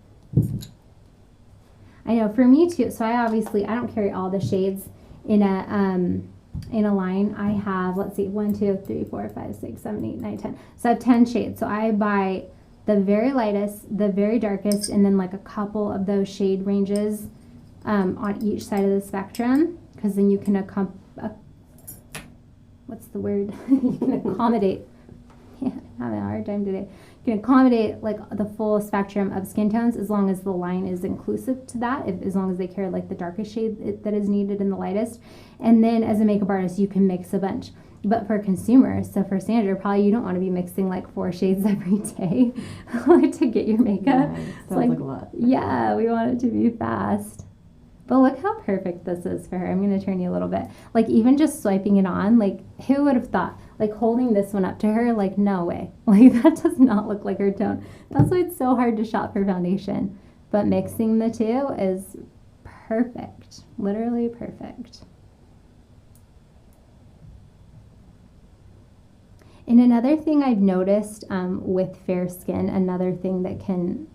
I know, for me too, so I don't carry all the shades in a line. I have, let's see, 1, 2, 3, 4, 5, 6, 7, 8, 9, 10. So I have 10 shades. So I buy the very lightest, the very darkest, and then like a couple of those shade ranges on each side of the spectrum, because then you can what's the word? You can accommodate. Yeah, I'm having a hard time today. You can accommodate like the full spectrum of skin tones as long as the line is inclusive to that, as long as they carry like the darkest shade that is needed and the lightest. And then as a makeup artist, you can mix a bunch. But for consumers, so for Sandra, probably you don't want to be mixing like 4 shades every day to get your makeup. Yeah, sounds like a lot. Yeah, we want it to be fast. But look how perfect this is for her. I'm going to turn you a little bit. Like even just swiping it on, like who would have thought? Like holding this one up to her, like no way. Like that does not look like her tone. That's why it's so hard to shop for foundation. But mixing the two is perfect. Literally perfect. And another thing I've noticed with fair skin, another thing that can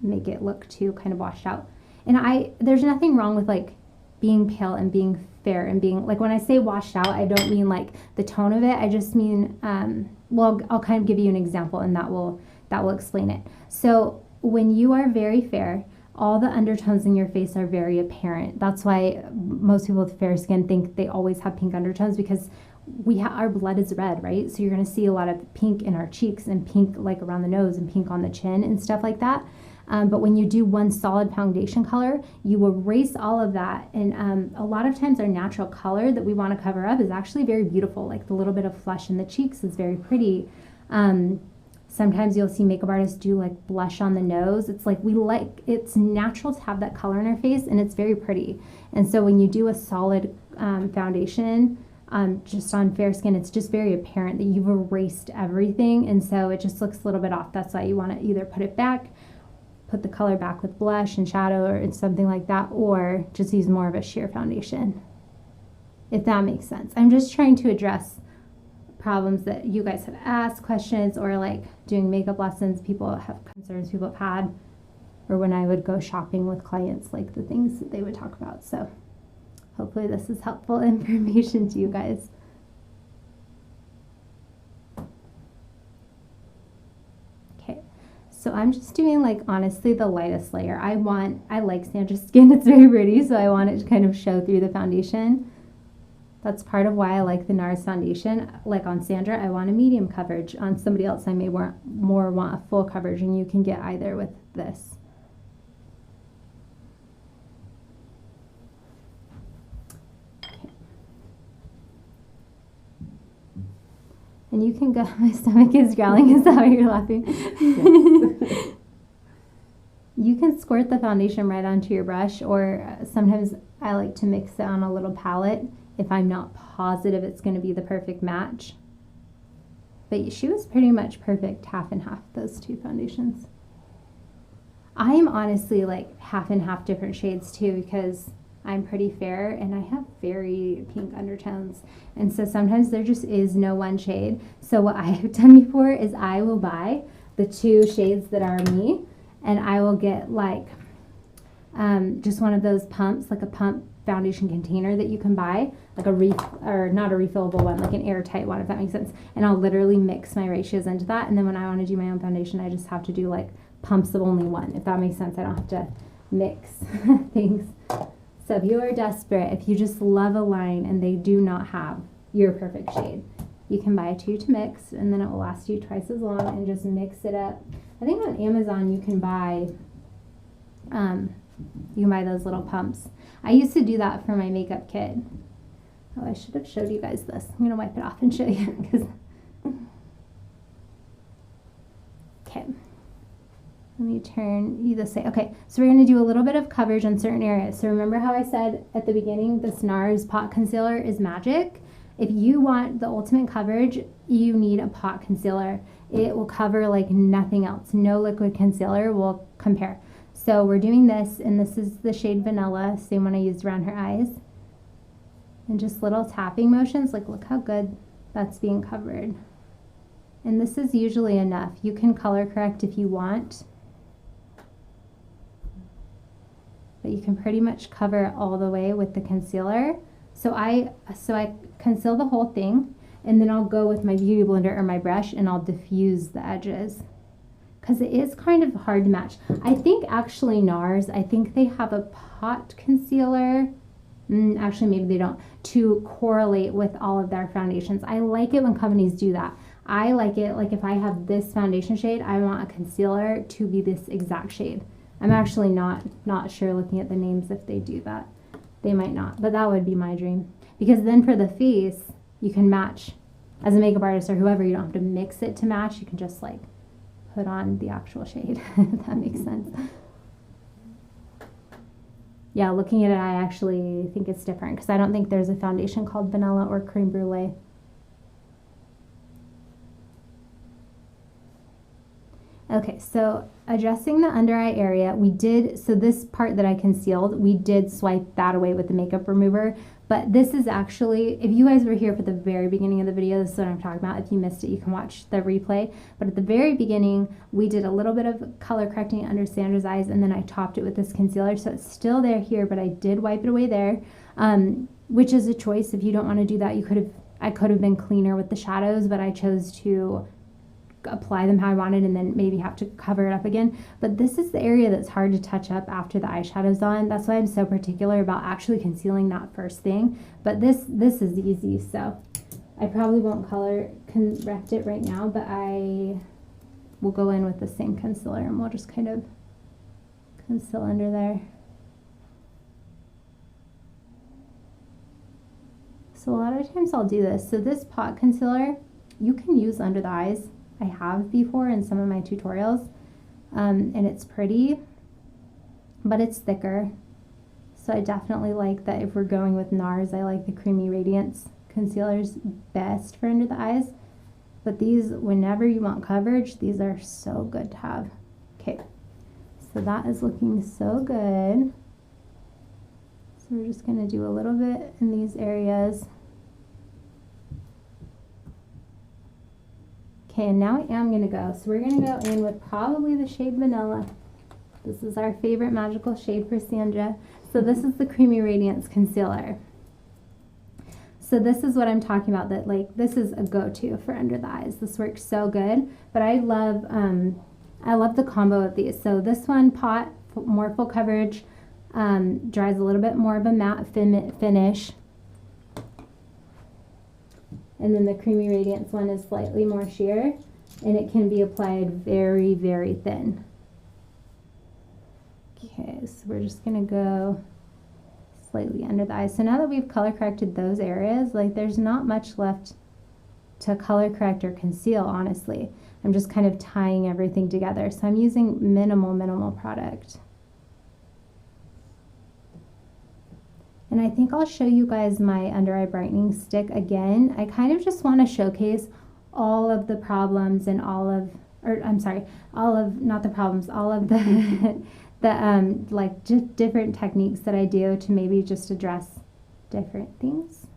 make it look too kind of washed out. And there's nothing wrong with like being pale and being fair and being like, when I say washed out, I don't mean like the tone of it. I just mean, well, I'll kind of give you an example and that will explain it. So when you are very fair, all the undertones in your face are very apparent. That's why most people with fair skin think they always have pink undertones, because our blood is red, right? So you're going to see a lot of pink in our cheeks and pink like around the nose and pink on the chin and stuff like that. But when you do one solid foundation color, you erase all of that. And a lot of times our natural color that we want to cover up is actually very beautiful. Like the little bit of flush in the cheeks is very pretty. Sometimes you'll see makeup artists do like blush on the nose. It's like it's natural to have that color in our face, and it's very pretty. And so when you do a solid foundation just on fair skin, it's just very apparent that you've erased everything, and so it just looks a little bit off. That's why you want to either put it back, put the color back with blush and shadow or something like that, or just use more of a sheer foundation, if that makes sense. I'm just trying to address problems that you guys have asked, questions, or like doing makeup lessons, people have concerns people have had, or when I would go shopping with clients, like the things that they would talk about. So hopefully this is helpful information to you guys. Okay, so I'm just doing like honestly the lightest layer. I like Sandra's skin, it's very pretty, so I want it to kind of show through the foundation. That's part of why I like the NARS foundation. Like on Sandra, I want a medium coverage. On somebody else, I may more want a full coverage, and you can get either with this. Okay. And you can go, my stomach is growling, is that why you're laughing? Yes. You can squirt the foundation right onto your brush, or sometimes I like to mix it on a little palette if I'm not positive it's going to be the perfect match. But she was pretty much perfect half and half, those two foundations. I'm honestly like half and half different shades too, because I'm pretty fair and I have very pink undertones. And so sometimes there just is no one shade. So what I have done before is I will buy the two shades that are me, and I will get like just one of those pumps, like a pump foundation container that you can buy, like not a refillable one, like an airtight one, if that makes sense. And I'll literally mix my ratios into that, and then when I want to do my own foundation, I just have to do like pumps of only one, if that makes sense. I don't have to mix things. So if you are desperate, if you just love a line and they do not have your perfect shade, you can buy two to mix, and then it will last you twice as long, and just mix it up. I think on Amazon you can buy those little pumps. I used to do that for my makeup kit. Oh, I should have showed you guys this. I'm going to wipe it off and show you. Okay. Let me turn you this way. Okay, so we're going to do a little bit of coverage on certain areas. So remember how I said at the beginning, this NARS pot concealer is magic? If you want the ultimate coverage, you need a pot concealer. It will cover like nothing else. No liquid concealer will compare. So we're doing this, and this is the shade Vanilla, same one I used around her eyes. And just little tapping motions, like look how good that's being covered. And this is usually enough. You can color correct if you want, but you can pretty much cover it all the way with the concealer. So I conceal the whole thing, and then I'll go with my Beauty Blender or my brush, and I'll diffuse the edges, because it is kind of hard to match. I think actually NARS, I think they have a pot concealer. Actually, maybe they don't, to correlate with all of their foundations. I like it when companies do that. I like it, like if I have this foundation shade, I want a concealer to be this exact shade. I'm actually not sure looking at the names if they do that. They might not, but that would be my dream. Because then for the face, you can match. As a makeup artist or whoever, you don't have to mix it to match. You can just like put on the actual shade, if that makes sense. Yeah, looking at it, I actually think it's different, because I don't think there's a foundation called Vanilla or Creme Brulee. Okay, so addressing the under eye area, so this part that I concealed, we did swipe that away with the makeup remover, but this is actually, if you guys were here for the very beginning of the video, this is what I'm talking about. If you missed it, you can watch the replay. But at the very beginning, we did a little bit of color correcting under Sandra's eyes, and then I topped it with this concealer, so it's still there here, but I did wipe it away there, which is a choice. If you don't want to do that, I could have been cleaner with the shadows, but I chose to apply them how I wanted and then maybe have to cover it up again. But this is the area that's hard to touch up after the eyeshadow's on. That's why I'm so particular about actually concealing that first thing. But this is easy, so I probably won't color correct it right now, but I will go in with the same concealer and we'll just kind of conceal under there. So a lot of times I'll do this. So this pot concealer, you can use under the eyes. I have before in some of my tutorials. And it's pretty, but it's thicker. So I definitely like that if we're going with NARS, I like the Creamy Radiance concealers best for under the eyes. But these, whenever you want coverage, these are so good to have. Okay, so that is looking so good. So we're just going to do a little bit in these areas. Okay, and now I am going to go. So we're going to go in with probably the shade Vanilla. This is our favorite magical shade for Sandra. So this is the Creamy Radiance Concealer. So this is what I'm talking about, that like this is a go-to for under the eyes. This works so good, but I love the combo of these. So this one, pot, more full coverage, dries a little bit more of a matte finish. And then the Creamy Radiance one is slightly more sheer, and it can be applied very, very thin. Okay, so we're just gonna go slightly under the eyes. So now that we've color corrected those areas, like there's not much left to color correct or conceal, honestly. I'm just kind of tying everything together. So I'm using minimal product. And I think I'll show you guys my under eye brightening stick again. I kind of just want to showcase all of the problems and all of the like just different techniques that I do to maybe just address different things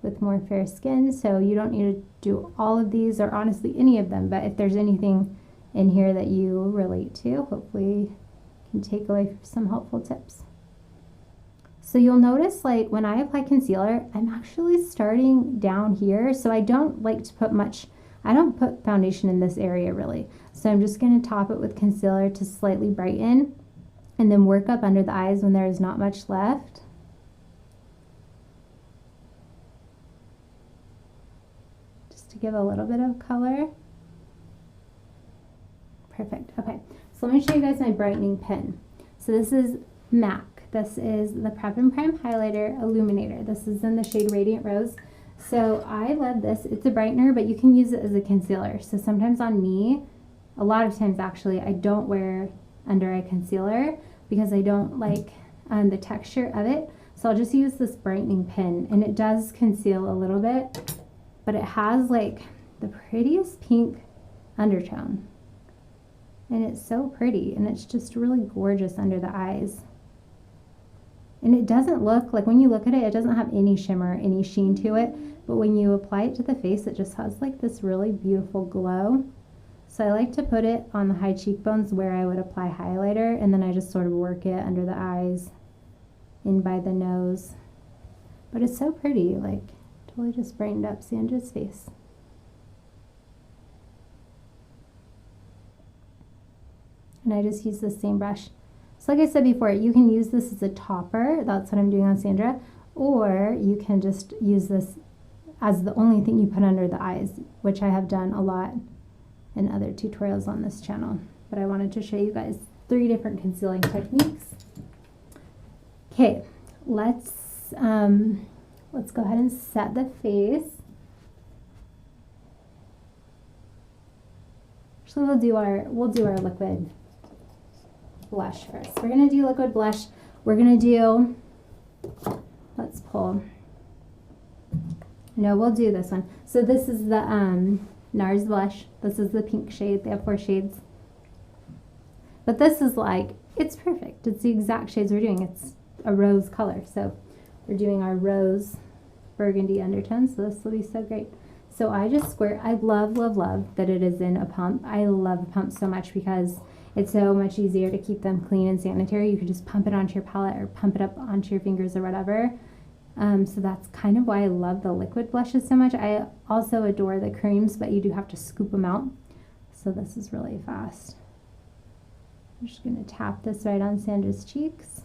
with more fair skin. So you don't need to do all of these, or honestly any of them, but if there's anything in here that you relate to, hopefully you can take away some helpful tips. So you'll notice, like when I apply concealer, I'm actually starting down here. So I don't like to put I don't put foundation in this area really. So I'm just going to top it with concealer to slightly brighten, and then work up under the eyes when there is not much left. Just to give a little bit of color. Perfect. Okay, so let me show you guys my brightening pen. So this is MAC. This is the Prep and Prime Highlighter Illuminator. This is in the shade Radiant Rose. So I love this. It's a brightener, but you can use it as a concealer. So sometimes on me, a lot of times actually, I don't wear under eye concealer because I don't like the texture of it. So I'll just use this brightening pen, and it does conceal a little bit, but it has like the prettiest pink undertone. And it's so pretty, and it's just really gorgeous under the eyes. And it doesn't look like, when you look at it, it doesn't have any shimmer, any sheen to it, but when you apply it to the face, it just has like this really beautiful glow. So I like to put it on the high cheekbones where I would apply highlighter, and then I just sort of work it under the eyes, in by the nose. But it's so pretty, like totally just brightened up Sandra's face. And I just use the same brush. So like I said before, you can use this as a topper. That's what I'm doing on Sandra. Or you can just use this as the only thing you put under the eyes, which I have done a lot in other tutorials on this channel. But I wanted to show you guys 3 different concealing techniques. Okay, let's go ahead and set the face. Actually, we'll do our liquid blush first. We're gonna do liquid blush. We're gonna do, let's pull. No, we'll do this one. So this is the NARS blush. This is the pink shade. They have 4 shades. But this is like, it's perfect. It's the exact shades we're doing. It's a rose color. So we're doing our rose burgundy undertone. So this will be so great. So I just squirt. I love that it is in a pump. I love a pump so much because it's so much easier to keep them clean and sanitary. You can just pump it onto your palette or pump it up onto your fingers or whatever. So that's kind of why I love the liquid blushes so much. I also adore the creams, but you do have to scoop them out. So this is really fast. I'm just going to tap this right on Sandra's cheeks.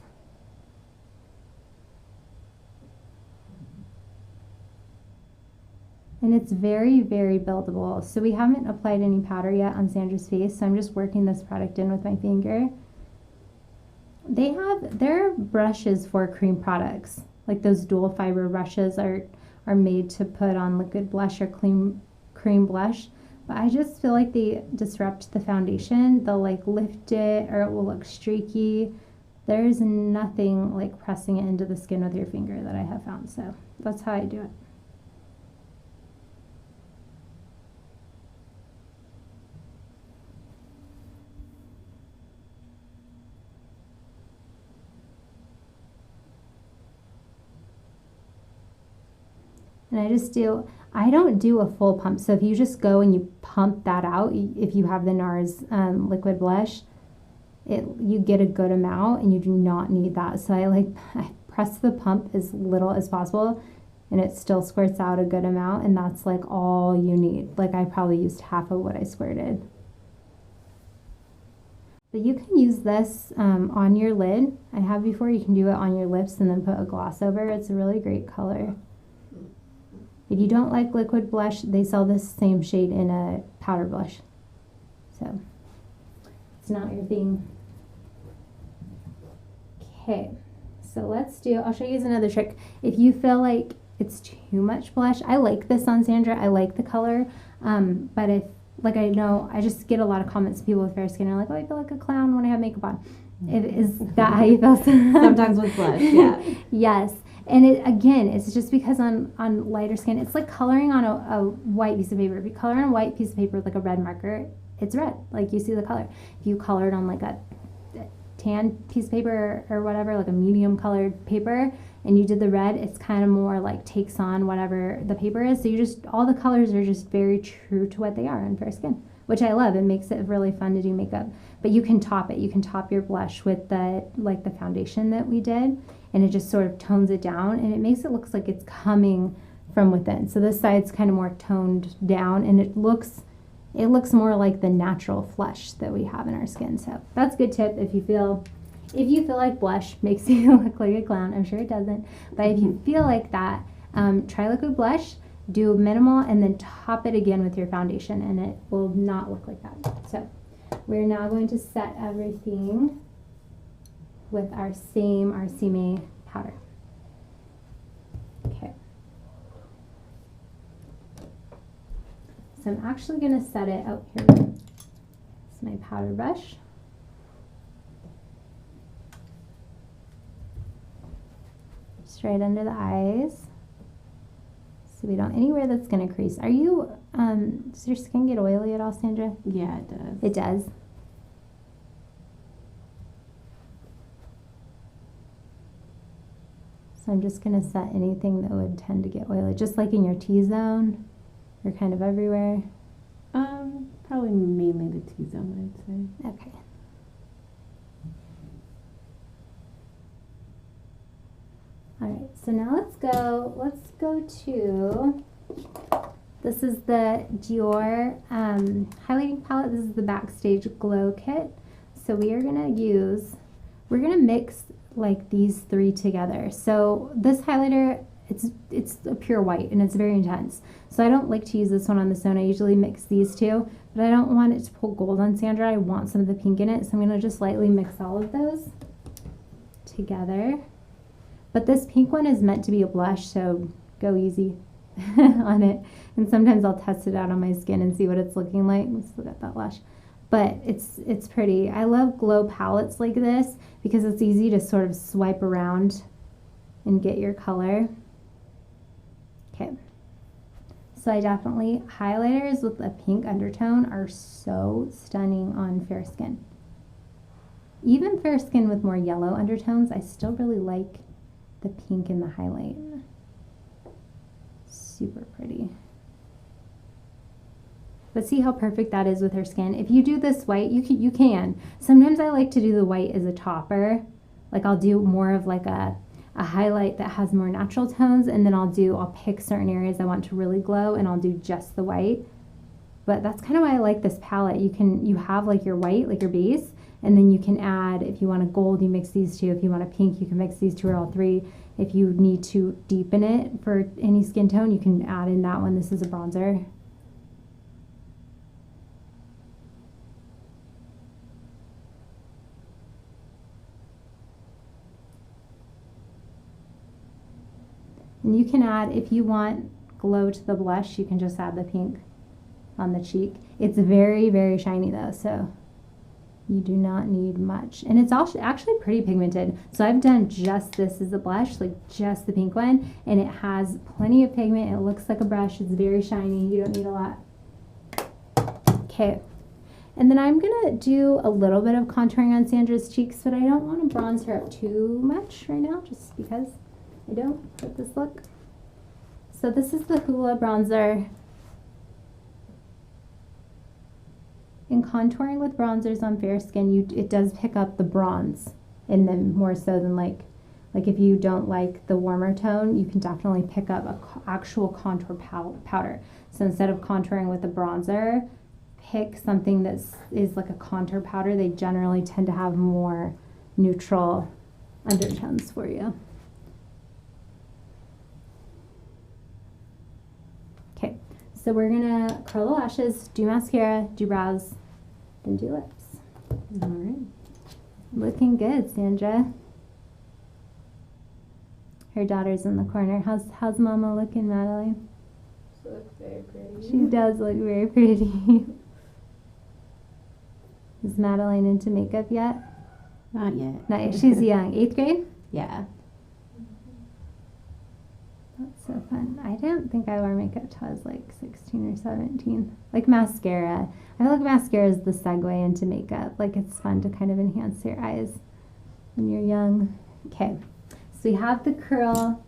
And it's very, very buildable. So we haven't applied any powder yet on Sandra's face, so I'm just working this product in with my finger. They have their brushes for cream products. Like those dual fiber brushes are made to put on liquid blush or cream blush. But I just feel like they disrupt the foundation. They'll like lift it or it will look streaky. There's nothing like pressing it into the skin with your finger that I have found. So that's how I do it. And I don't do a full pump. So if you just go and you pump that out, if you have the NARS liquid blush, you get a good amount and you do not need that. So I press the pump as little as possible and it still squirts out a good amount, and that's like all you need. Like I probably used half of what I squirted. But you can use this on your lid. I have before. You can do it on your lips and then put a gloss over. It's a really great color. If you don't like liquid blush, they sell this same shade in a powder blush. So it's not your thing. Okay, so I'll show you another trick. If you feel like it's too much blush, I like this on Sandra. I like the color. But if, like I know, I just get a lot of comments, people with fair skin are like, oh, I feel like a clown when I have makeup on. Is that how you feel? Sometimes with blush, yeah. Yes. And it's just because on lighter skin, it's like coloring on a white piece of paper. If you color on a white piece of paper with like a red marker, it's red. Like you see the color. If you colored on like a tan piece of paper or whatever, like a medium colored paper, and you did the red, it's kind of more like takes on whatever the paper is. So all the colors are just very true to what they are on fair skin, which I love. It makes it really fun to do makeup. But you can top it. You can top your blush with the foundation that we did, and it just sort of tones it down, and it makes it look like it's coming from within. So this side's kind of more toned down, and it looks more like the natural flush that we have in our skin. So that's a good tip if you feel like blush makes you look like a clown. I'm sure it doesn't, but if you feel like that, try liquid blush, do minimal, and then top it again with your foundation, and it will not look like that. So we're now going to set everything with our CMA powder. Okay. So I'm actually going to set it out here. It's my powder brush. Just right under the eyes. So we don't, anywhere that's going to crease. Does your skin get oily at all, Sandra? Yeah, it does. It does. So I'm just going to set anything that would tend to get oily, just like in your T-zone. You're kind of everywhere. Probably mainly the T-zone, I'd say. Okay. All right, so now let's go to, this is the Dior highlighting palette. This is the Backstage Glow Kit. So we're gonna mix like these three together. So this highlighter, it's a pure white and it's very intense. So I don't like to use this one on the stone. I usually mix these two, but I don't want it to pull gold on Sandra. I want some of the pink in it. So I'm gonna just lightly mix all of those together. But this pink one is meant to be a blush, so go easy on it. And sometimes I'll test it out on my skin and see what it's looking like. Let's look at that blush. But it's pretty. I love glow palettes like this because it's easy to sort of swipe around and get your color. Okay. So highlighters with a pink undertone are so stunning on fair skin. Even fair skin with more yellow undertones, I still really like the pink in the highlight. Super pretty. But see how perfect that is with her skin. If you do this white, you can. Sometimes I like to do the white as a topper. Like I'll do more of like a highlight that has more natural tones, and then I'll pick certain areas I want to really glow, and I'll do just the white. But that's kind of why I like this palette. You have like your white, like your base, and then you can add, if you want a gold, you mix these two. If you want a pink, you can mix these two or all three. If you need to deepen it for any skin tone, you can add in that one. This is a bronzer. And you can add, if you want glow to the blush, you can just add the pink on the cheek. It's very, very shiny though, so you do not need much. And it's also actually pretty pigmented. So I've done just this as a blush, like just the pink one, and it has plenty of pigment. It looks like a brush. It's very shiny. You don't need a lot. Okay. And then I'm gonna do a little bit of contouring on Sandra's cheeks, but I don't want to bronze her up too much right now, just because I don't with this look. So this is the Hoola bronzer. In contouring with bronzers on fair skin, it does pick up the bronze in them more so than like if you don't like the warmer tone, you can definitely pick up a actual contour powder. So instead of contouring with a bronzer, pick something that is like a contour powder. They generally tend to have more neutral undertones for you. Okay, so we're gonna curl the lashes, do mascara, do brows, then do lips. All right. Looking good, Sandra. Her daughter's in the corner. How's Mama looking, Madeline? She looks very pretty. She does look very pretty. Is Madeline into makeup yet? Not yet. Not yet. She's young. 8th grade? Yeah. That's so fun. I didn't think I wore makeup till I was like 16 or 17. Like mascara. I feel like mascara is the segue into makeup. Like it's fun to kind of enhance your eyes when you're young. Okay. So we have the curl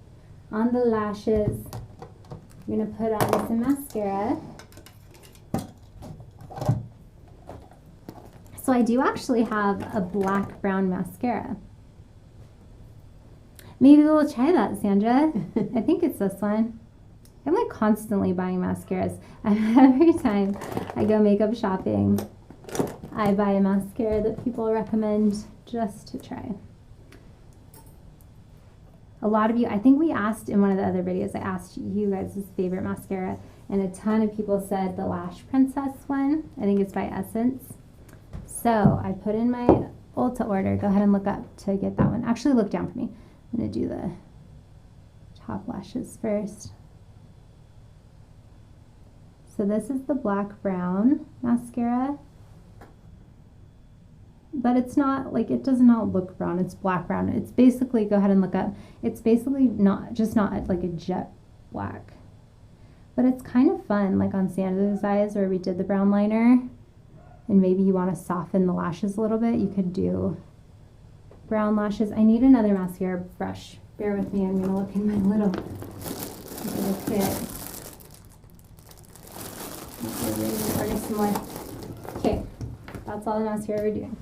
on the lashes. I'm going to put on some mascara. So I do actually have a black-brown mascara. Maybe we'll try that, Sandra. I think it's this one. I'm like constantly buying mascaras. Every time I go makeup shopping, I buy a mascara that people recommend just to try. A lot of you, I think we asked in one of the other videos, I asked you guys' favorite mascara, and a ton of people said the Lash Princess one. I think it's by Essence. So I put in my Ulta order. Go ahead and look up to get that one. Actually, look down for me. I'm going to do the top lashes first. So this is the black brown mascara. But it's not, like, it does not look brown. It's black brown. It's basically, go ahead and look up. It's basically not like a jet black. But it's kind of fun, like on Sandra's eyes where we did the brown liner. And maybe you want to soften the lashes a little bit. You could do brown lashes. I need another mascara brush. Bear with me. I'm going to look in my little kit. Okay, that's all the mascara we're doing.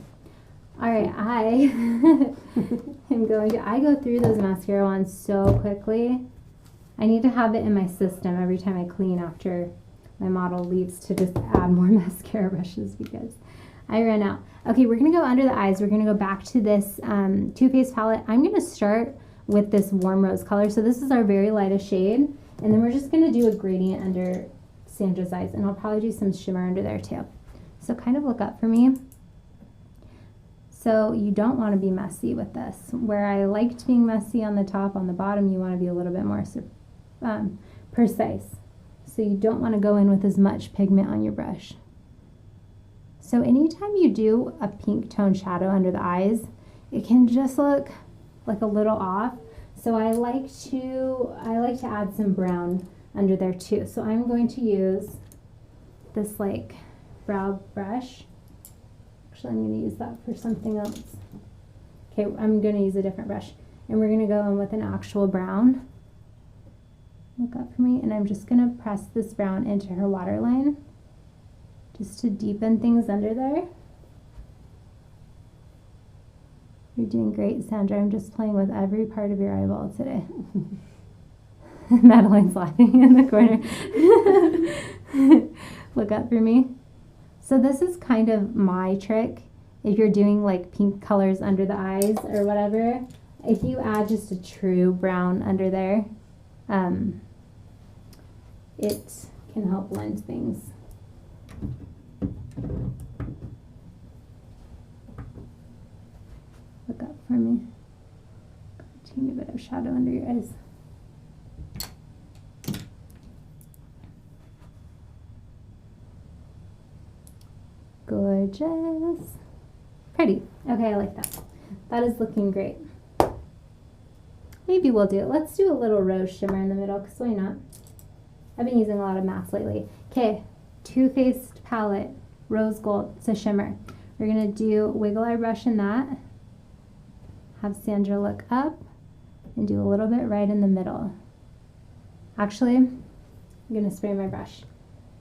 All right, I go through those mascara ones so quickly. I need to have it in my system every time I clean after my model leaves to just add more mascara brushes because I ran out. Okay, we're going to go under the eyes. We're going to go back to this Too Faced palette. I'm going to start with this warm rose color. So this is our very lightest shade. And then we're just going to do a gradient under Sandra's eyes. And I'll probably do some shimmer under there too. So kind of look up for me. So you don't want to be messy with this. Where I liked being messy on the top, on the bottom, you want to be a little bit more precise. So you don't want to go in with as much pigment on your brush. So anytime you do a pink tone shadow under the eyes, it can just look like a little off. So I like to add some brown under there too. So I'm going to use this like brow brush. Actually, I'm going to use that for something else. Okay, I'm going to use a different brush. And we're going to go in with an actual brown. Look up for me. And I'm just going to press this brown into her waterline, just to deepen things under there. You're doing great, Sandra. I'm just playing with every part of your eyeball today. Madeline's laughing in the corner. Look up for me. So this is kind of my trick. If you're doing like pink colors under the eyes or whatever, if you add just a true brown under there, it can help blend things. Look up for me. A teeny bit of shadow under your eyes. Gorgeous. Pretty. Okay, I like that. That is looking great. Maybe we'll do it. Let's do a little rose shimmer in the middle, because why not? I've been using a lot of mattes lately. Okay, Too Faced palette, rose gold. It's a shimmer. We're going to do wiggle our brush in that. Have Sandra look up and do a little bit right in the middle. Actually, I'm going to spray my brush.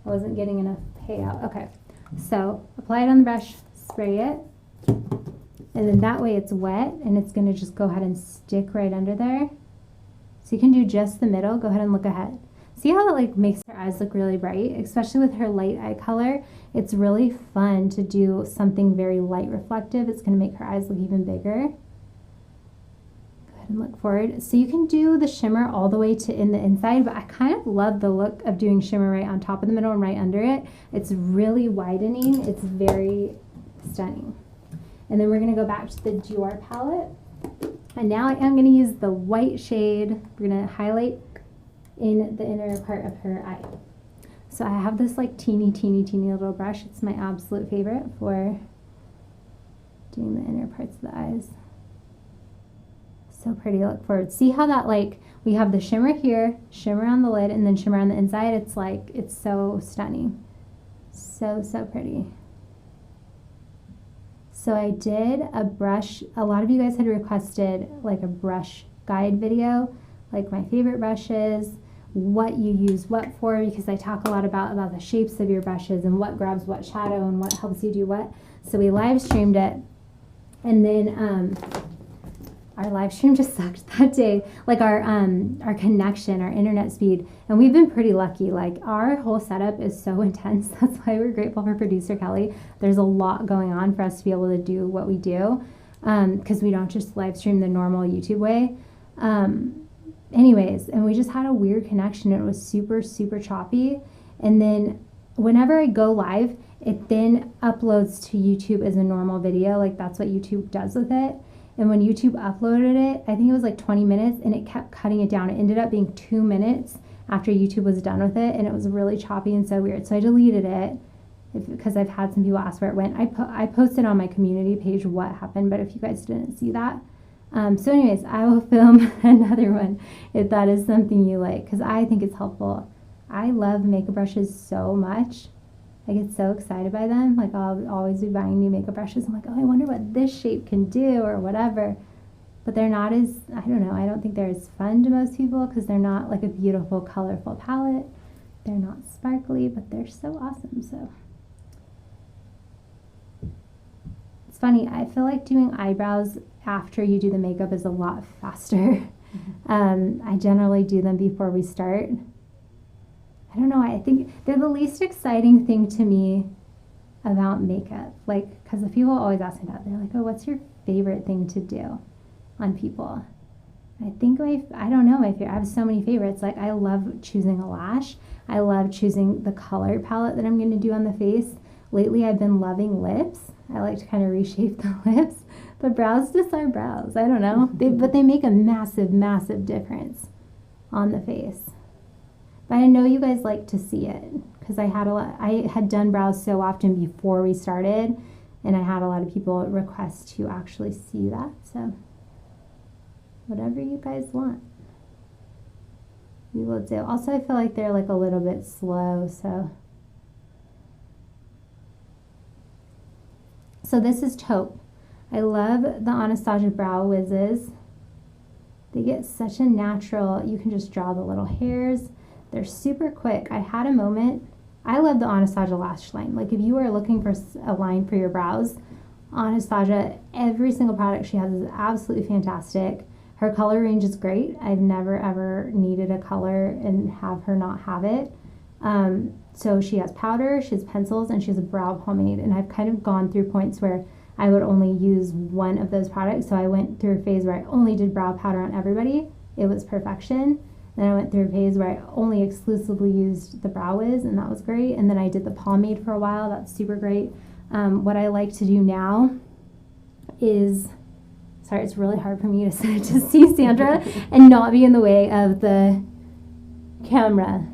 I wasn't getting enough payout. Okay, so apply it on the brush, spray it, and then that way it's wet and it's going to just go ahead and stick right under there. So you can do just the middle. Go ahead and look ahead. See how it like makes her eyes look really bright, especially with her light eye color. It's really fun to do something very light reflective. It's going to make her eyes look even bigger. Go ahead and look forward. So you can do the shimmer all the way to in the inside, but I kind of love the look of doing shimmer right on top of the middle and right under it. It's really widening. It's very stunning. And then we're going to go back to the Dior palette. And now I am going to use the white shade. We're going to highlight in the inner part of her eye. So I have this like teeny little brush. It's my absolute favorite for doing the inner parts of the eyes. So pretty. Look forward. See how that like, we have the shimmer here, shimmer on the lid, and then shimmer on the inside. It's like, it's so stunning. So pretty. So I did a brush. A lot of you guys had requested like a brush guide video, like my favorite brushes, what you use what for, because I talk a lot about the shapes of your brushes and what grabs what shadow and what helps you do what. So we live streamed it, and then our live stream just sucked that day. Like our connection, our internet speed, and we've been pretty lucky. Like our whole setup is so intense. That's why we're grateful for producer Kelly. There's a lot going on for us to be able to do what we do, because we don't just live stream the normal YouTube way. Anyways, and we just had a weird connection. It was super choppy. And then whenever I go live, it then uploads to YouTube as a normal video. Like that's what YouTube does with it. And when YouTube uploaded it, I think it was like 20 minutes, and it kept cutting it down. It ended up being 2 minutes after YouTube was done with it, and it was really choppy and so weird. So I deleted it because I've had some people ask where it went. I posted on my community page what happened, but if you guys didn't see that. So anyways, I will film another one if that is something you like, because I think it's helpful. I love makeup brushes so much. I get so excited by them. Like I'll always be buying new makeup brushes. I'm like, oh, I wonder what this shape can do or whatever. But they're not as, I don't know, I don't think they're as fun to most people because they're not like a beautiful, colorful palette. They're not sparkly, but they're so awesome. So it's funny. I feel like doing eyebrows after you do the makeup is a lot faster. I generally do them before we start. I don't know. I think they're the least exciting thing to me about makeup. Like, because the people always ask me that. They're like, oh, what's your favorite thing to do on people? I think I don't know. I have so many favorites. Like, I love choosing a lash. I love choosing the color palette that I'm going to do on the face. Lately, I've been loving lips. I like to kind of reshape the lips. But brows just are brows. I don't know. But they make a massive difference on the face. But I know you guys like to see it because I had done brows so often before we started, and I had a lot of people request to actually see that. So whatever you guys want, we will do. Also, I feel like they're like a little bit slow, so this is taupe. I love the Anastasia Brow Wizzes. They get such a natural, you can just draw the little hairs. They're super quick. I had a moment. I love the Anastasia lash line. Like if you are looking for a line for your brows, Anastasia, every single product she has is absolutely fantastic. Her color range is great. I've never ever needed a color and have her not have it. So she has powder, she has pencils, and she has a brow pomade. And I've kind of gone through points where I would only use one of those products. So I went through a phase where I only did brow powder on everybody. It was perfection. Then I went through a phase where I only exclusively used the Brow Wiz, and that was great. And then I did the pomade for a while. That's super great. What I like to do now is, sorry, it's really hard for me to see Sandra and not be in the way of the camera.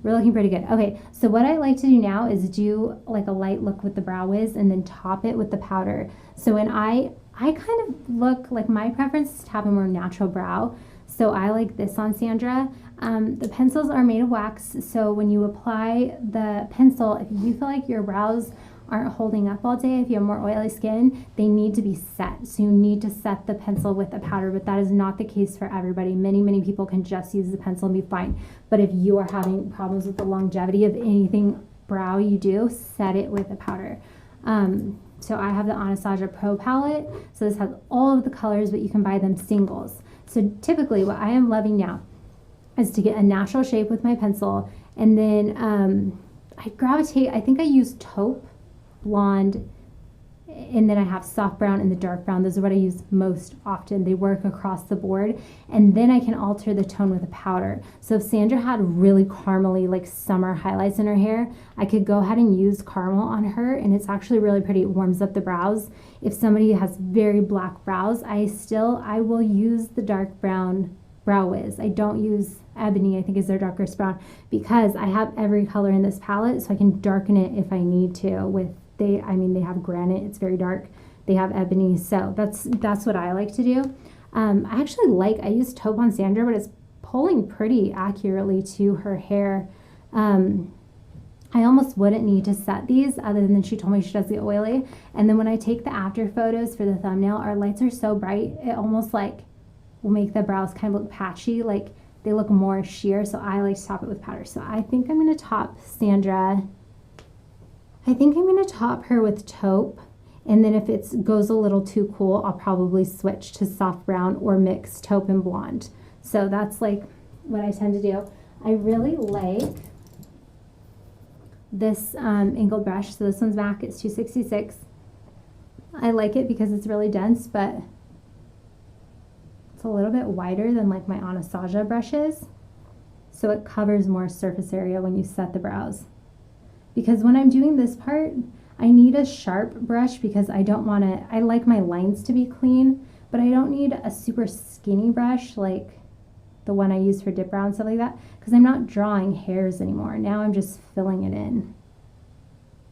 We're looking pretty good. Okay, so what I like to do now is do like a light look with the Brow Wiz and then top it with the powder. So when I kind of look like, my preference is to have a more natural brow. So I like this on Sandra. The pencils are made of wax, so when you apply the pencil, if you feel like your brows aren't holding up all day, if you have more oily skin, they need to be set. So you need to set the pencil with a powder, but that is not the case for everybody. Many people can just use the pencil and be fine. But if you are having problems with the longevity of anything brow you do, set it with a powder. So I have the Anastasia Pro palette. So this has all of the colors, but you can buy them singles. So typically what I am loving now is to get a natural shape with my pencil, and then I gravitate, I think I use taupe, blonde, and then I have soft brown and the dark brown. Those are what I use most often. They work across the board, and then I can alter the tone with a powder. So if Sandra had really caramely, like summer highlights in her hair, I could go ahead and use caramel on her, and it's actually really pretty. It warms up the brows. If somebody has very black brows, I will use the dark brown Brow Wiz. I don't use Ebony, I think is their darkest brown, because I have every color in this palette, so I can darken it if I need to. They have granite, it's very dark. They have ebony, so that's what I like to do. I use taupe on Sandra, but it's pulling pretty accurately to her hair. I almost wouldn't need to set these, other than she told me she does get oily. And then when I take the after photos for the thumbnail, our lights are so bright, it almost like will make the brows kind of look patchy, like they look more sheer. So I like to top it with powder. So I think I'm going to top Sandra. I think I'm going to top her with taupe, and then if it goes a little too cool, I'll probably switch to soft brown or mix taupe and blonde. So that's like what I tend to do. I really like this angled brush. So this one's MAC, it's 266. I like it because it's really dense, but it's a little bit wider than like my Anastasia brushes. So it covers more surface area when you set the brows. Because when I'm doing this part, I need a sharp brush because I like my lines to be clean, but I don't need a super skinny brush like the one I use for dip brow and stuff like that, because I'm not drawing hairs anymore. Now I'm just filling it in.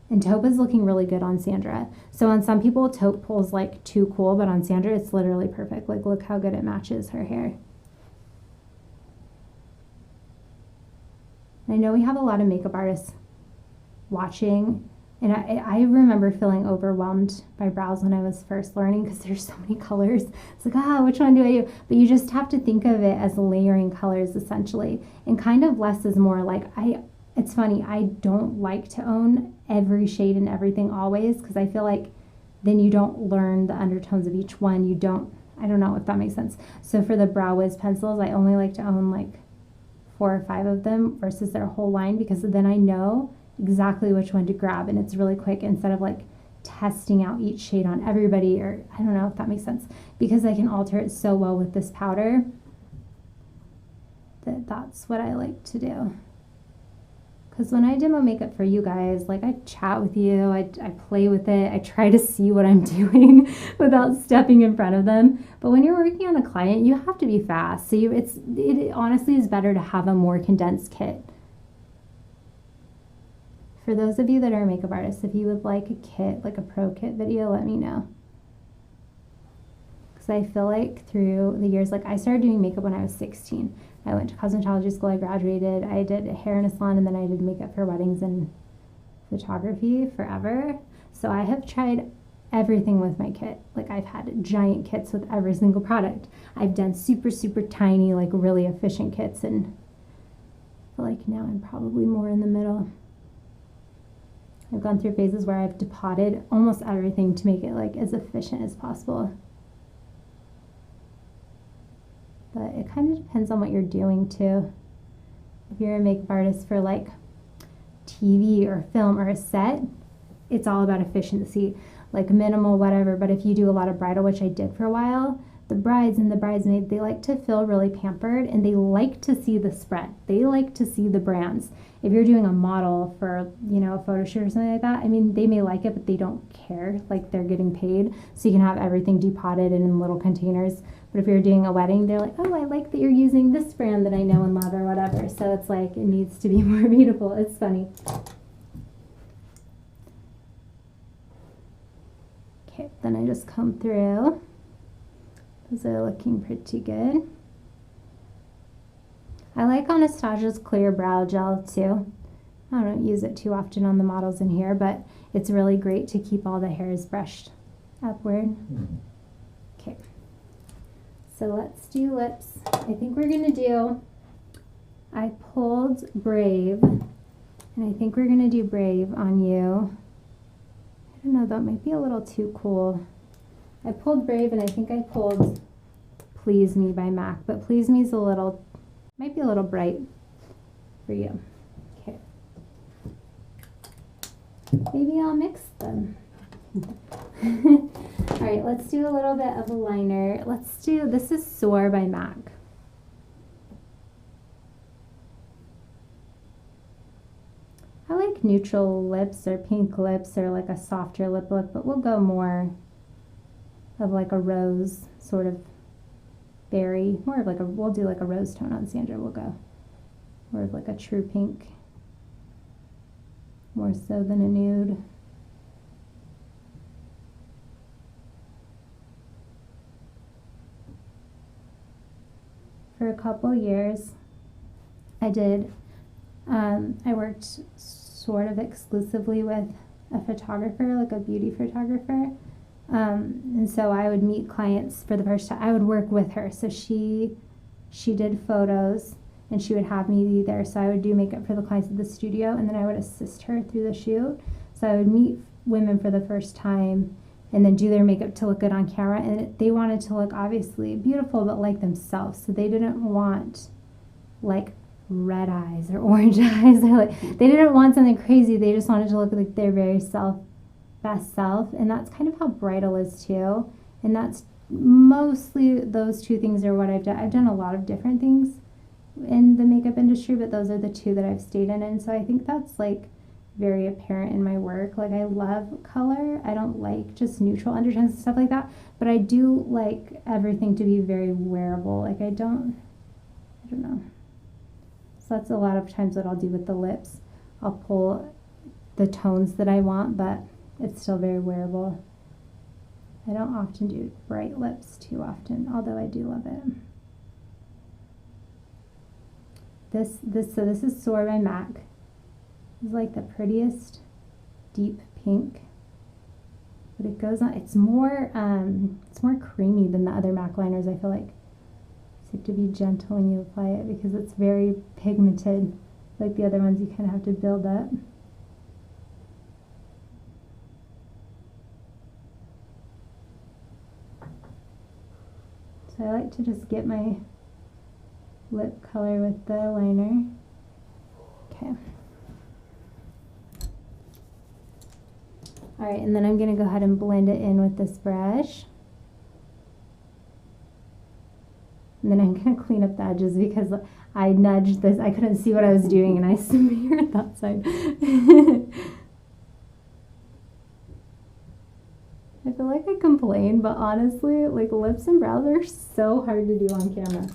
And taupe is looking really good on Sandra. So on some people, taupe pulls like too cool, but on Sandra, it's literally perfect. Like, look how good it matches her hair. I know we have a lot of makeup artists watching, and I remember feeling overwhelmed by brows when I was first learning, because there's so many colors. It's like, which one do I do? But you just have to think of it as layering colors essentially, and kind of less is more. Like, it's funny, I don't like to own every shade and everything always, because I feel like then you don't learn the undertones of each one. I don't know if that makes sense. So for the Brow Wiz pencils, I only like to own like 4 or 5 of them versus their whole line, because then I know exactly which one to grab, and it's really quick, instead of like testing out each shade on everybody, or I don't know if that makes sense, because I can alter it so well with this powder that's what I like to do. Because when I demo makeup for you guys, like, I chat with you, I play with it, I try to see what I'm doing without stepping in front of them. But when you're working on a client, you have to be fast. So it honestly is better to have a more condensed kit. For those of you that are makeup artists, if you would like a kit, like a pro kit video, let me know. Because I feel like through the years, like, I started doing makeup when I was 16. I went to cosmetology school, I graduated, I did hair in a salon, and then I did makeup for weddings and photography forever. So I have tried everything with my kit. Like, I've had giant kits with every single product. I've done super, super tiny, like really efficient kits, and I feel like now I'm probably more in the middle. I've gone through phases where I've depotted almost everything to make it like as efficient as possible. But it kind of depends on what you're doing too. If you're a makeup artist for like TV or film or a set, it's all about efficiency, like minimal whatever. But if you do a lot of bridal, which I did for a while, the brides and the bridesmaids, they like to feel really pampered, and they like to see the spread. They like to see the brands. If you're doing a model for, a photo shoot or something like that, I mean, they may like it, but they don't care. Like, they're getting paid. So you can have everything depotted and in little containers. But if you're doing a wedding, they're like, oh, I like that you're using this brand that I know and love or whatever. So it's like, it needs to be more beautiful. It's funny. Okay, then I just comb through. Those are looking pretty good. I like Anastasia's clear brow gel too. I don't use it too often on the models in here, but it's really great to keep all the hairs brushed upward. Okay, so let's do lips. I think we're gonna do, I pulled Brave, and I think we're gonna do Brave on you. I don't know, that might be a little too cool. I pulled Brave, and I think I pulled Please Me by MAC, but Please Me is a little, might be a little bright for you. Okay. Maybe I'll mix them. All right, let's do a little bit of a liner. Let's do, this is Soar by MAC. I like neutral lips or pink lips or like a softer lip look, but we'll go more of like a rose sort of berry, more of like a, we'll do like a rose tone on Sandra. We'll go more of like a true pink, more so than a nude. For a couple years, I did, I worked sort of exclusively with a photographer, like a beauty photographer. And so I would meet clients for the first time. I would work with her. So she did photos and she would have me be there. So I would do makeup for the clients at the studio and then I would assist her through the shoot. So I would meet women for the first time and then do their makeup to look good on camera. And they wanted to look obviously beautiful, but like themselves. So they didn't want like red eyes or orange eyes. Or like, they didn't want something crazy. They just wanted to look like their very best self. And that's kind of how bridal is too. And that's mostly, those two things are what I've done. I've done a lot of different things in the makeup industry, but those are the two that I've stayed in. And so I think that's like very apparent in my work. Like I love color. I don't like just neutral undertones and stuff like that, but I do like everything to be very wearable. Like I don't know. So that's a lot of times what I'll do with the lips. I'll pull the tones that I want, but it's still very wearable. I don't often do bright lips too often, although I do love it. So this is Soar by MAC. It's like the prettiest deep pink, but it goes on. It's more creamy than the other MAC liners. I feel like so you have to be gentle when you apply it because it's very pigmented. Like the other ones, you kind of have to build up. So I like to just get my lip color with the liner. Okay. All right, and then I'm going to go ahead and blend it in with this brush. And then I'm going to clean up the edges because I nudged this. I couldn't see what I was doing and I smeared that side. I feel like I complain, but honestly, like lips and brows are so hard to do on camera.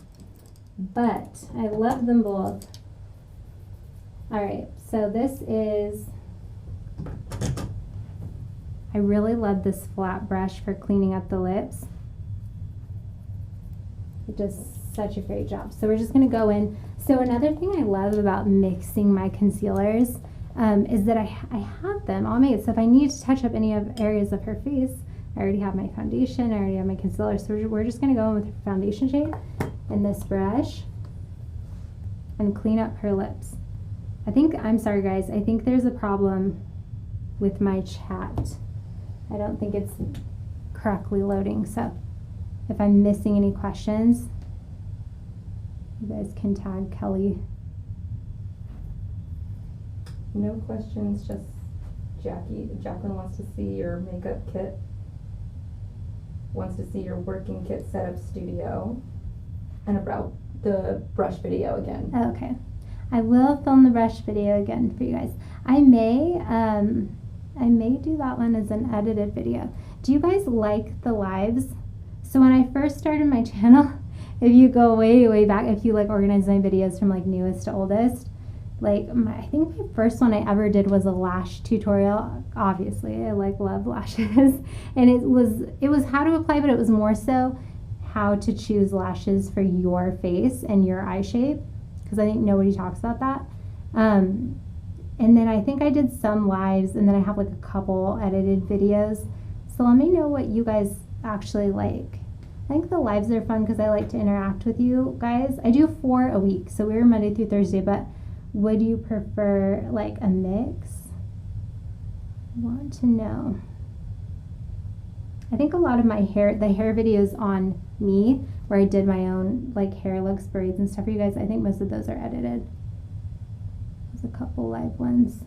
But I love them both. All right, so this is, I really love this flat brush for cleaning up the lips. It does such a great job. So we're just gonna go in. So another thing I love about mixing my concealers is that I have them all made. So if I need to touch up any of areas of her face, I already have my foundation, I already have my concealer. So we're just gonna go in with her foundation shade and this brush and clean up her lips. I'm sorry guys, I think there's a problem with my chat. I don't think it's correctly loading. So if I'm missing any questions, you guys can tag Kelly. No questions, just Jacqueline wants to see your makeup kit, wants to see your working kit setup studio, and about the brush video again. Okay. I will film the brush video again for you guys. I may do that one as an edited video. Do you guys like the lives? So when I first started my channel, if you go way, way back, if you like organize my videos from like newest to oldest, like I think my first one I ever did was a lash tutorial. Obviously, I like love lashes, and it was how to apply, but it was more so how to choose lashes for your face and your eye shape, because I think nobody talks about that. And then I think I did some lives, and then I have like a couple edited videos. So let me know what you guys actually like. I think the lives are fun because I like to interact with you guys. I do 4 a week, so we're Monday through Thursday, but would you prefer like a mix? I want to know. I think a lot of the hair videos on me, where I did my own like hair looks, braids and stuff for you guys, I think most of those are edited. There's a couple live ones.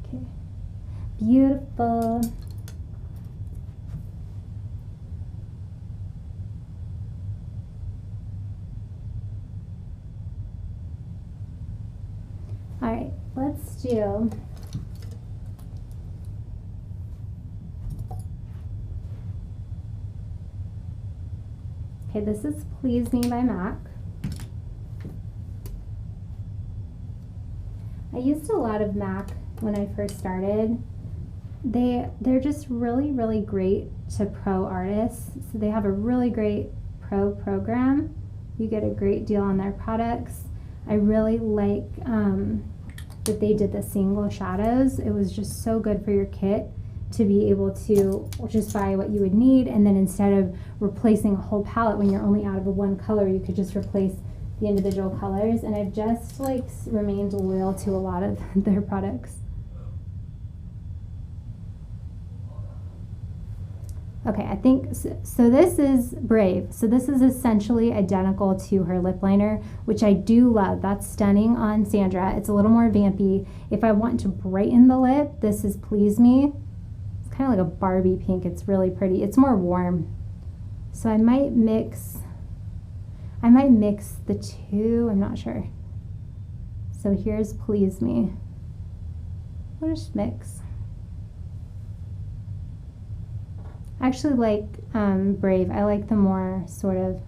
Okay. Beautiful. All right, let's do this is Please Me by MAC. I used a lot of MAC when I first started. They're just really, really great to pro artists. So they have a really great pro program. You get a great deal on their products. I really like that they did the single shadows. It was just so good for your kit to be able to just buy what you would need, and then instead of replacing a whole palette when you're only out of one color, you could just replace the individual colors. And I've just like remained loyal to a lot of their products. Okay, I think so. This is Brave. So this is essentially identical to her lip liner, which I do love. That's stunning on Sandra. It's a little more vampy. If I want to brighten the lip, this is Please Me. It's kind of like a Barbie pink. It's really pretty. It's more warm. So I might mix the two. I'm not sure. So here's Please Me. We'll just mix. I actually like Brave. I like the more sort of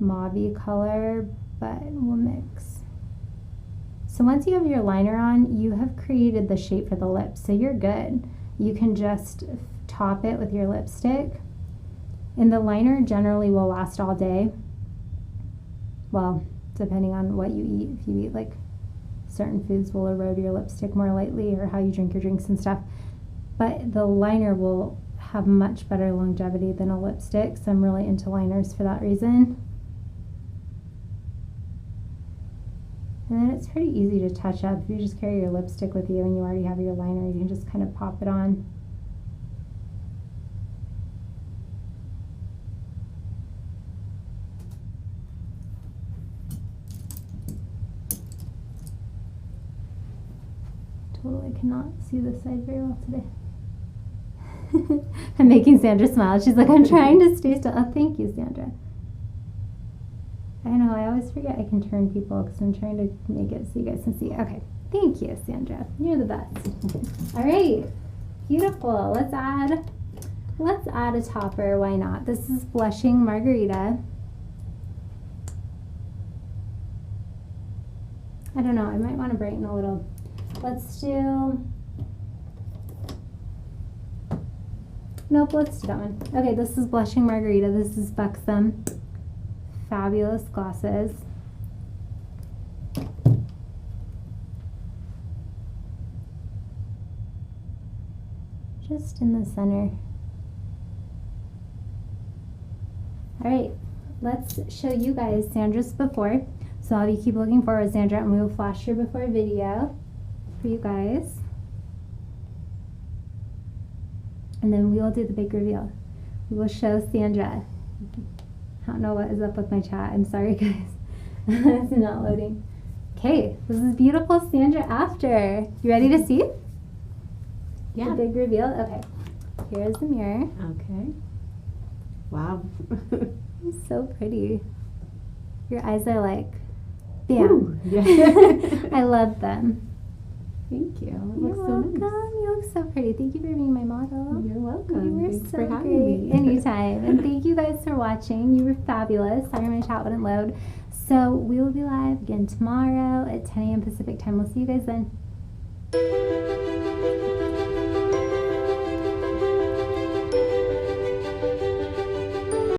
mauve-y color, but we'll mix. So once you have your liner on, you have created the shape for the lips, so you're good. You can just top it with your lipstick, and the liner generally will last all day. Well, depending on what you eat. If you eat like certain foods will erode your lipstick more lightly, or how you drink your drinks and stuff, but the liner will have much better longevity than a lipstick, so I'm really into liners for that reason. And then it's pretty easy to touch up. If you just carry your lipstick with you and you already have your liner, you can just kind of pop it on. Totally cannot see this side very well today. I'm making Sandra smile. She's like, I'm trying to stay still. Oh, thank you, Sandra. I know, I always forget I can turn people because I'm trying to make it so you guys can see. Okay, thank you, Sandra. You're the best. All right, beautiful. Let's add a topper. Why not? This is Blushing Margarita. I don't know. I might want to brighten a little. Let's do. Nope, let's do that one. Okay, this is Blushing Margarita. This is Buxom. Fabulous glosses. Just in the center. All right, let's show you guys Sandra's before. So I'll keep looking forward, Sandra, and we will flash your before video for you guys. And then we will do the big reveal. We will show Sandra. I don't know what is up with my chat. I'm sorry, guys. It's not loading. Okay, this is beautiful Sandra after. You ready to see? Yeah. The big reveal? Okay. Here's the mirror. Okay. Wow. It's so pretty. Your eyes are like, bam. Ooh, yeah. I love them. Thank you. It You're looks so welcome. nice. You look so pretty. Thank you for being my model. You're welcome. You were Thanks so for having great. me. Anytime. And thank you guys for watching. You were fabulous. Sorry my chat wouldn't load. So we will be live again tomorrow at 10 a.m. Pacific time. We'll see you guys then.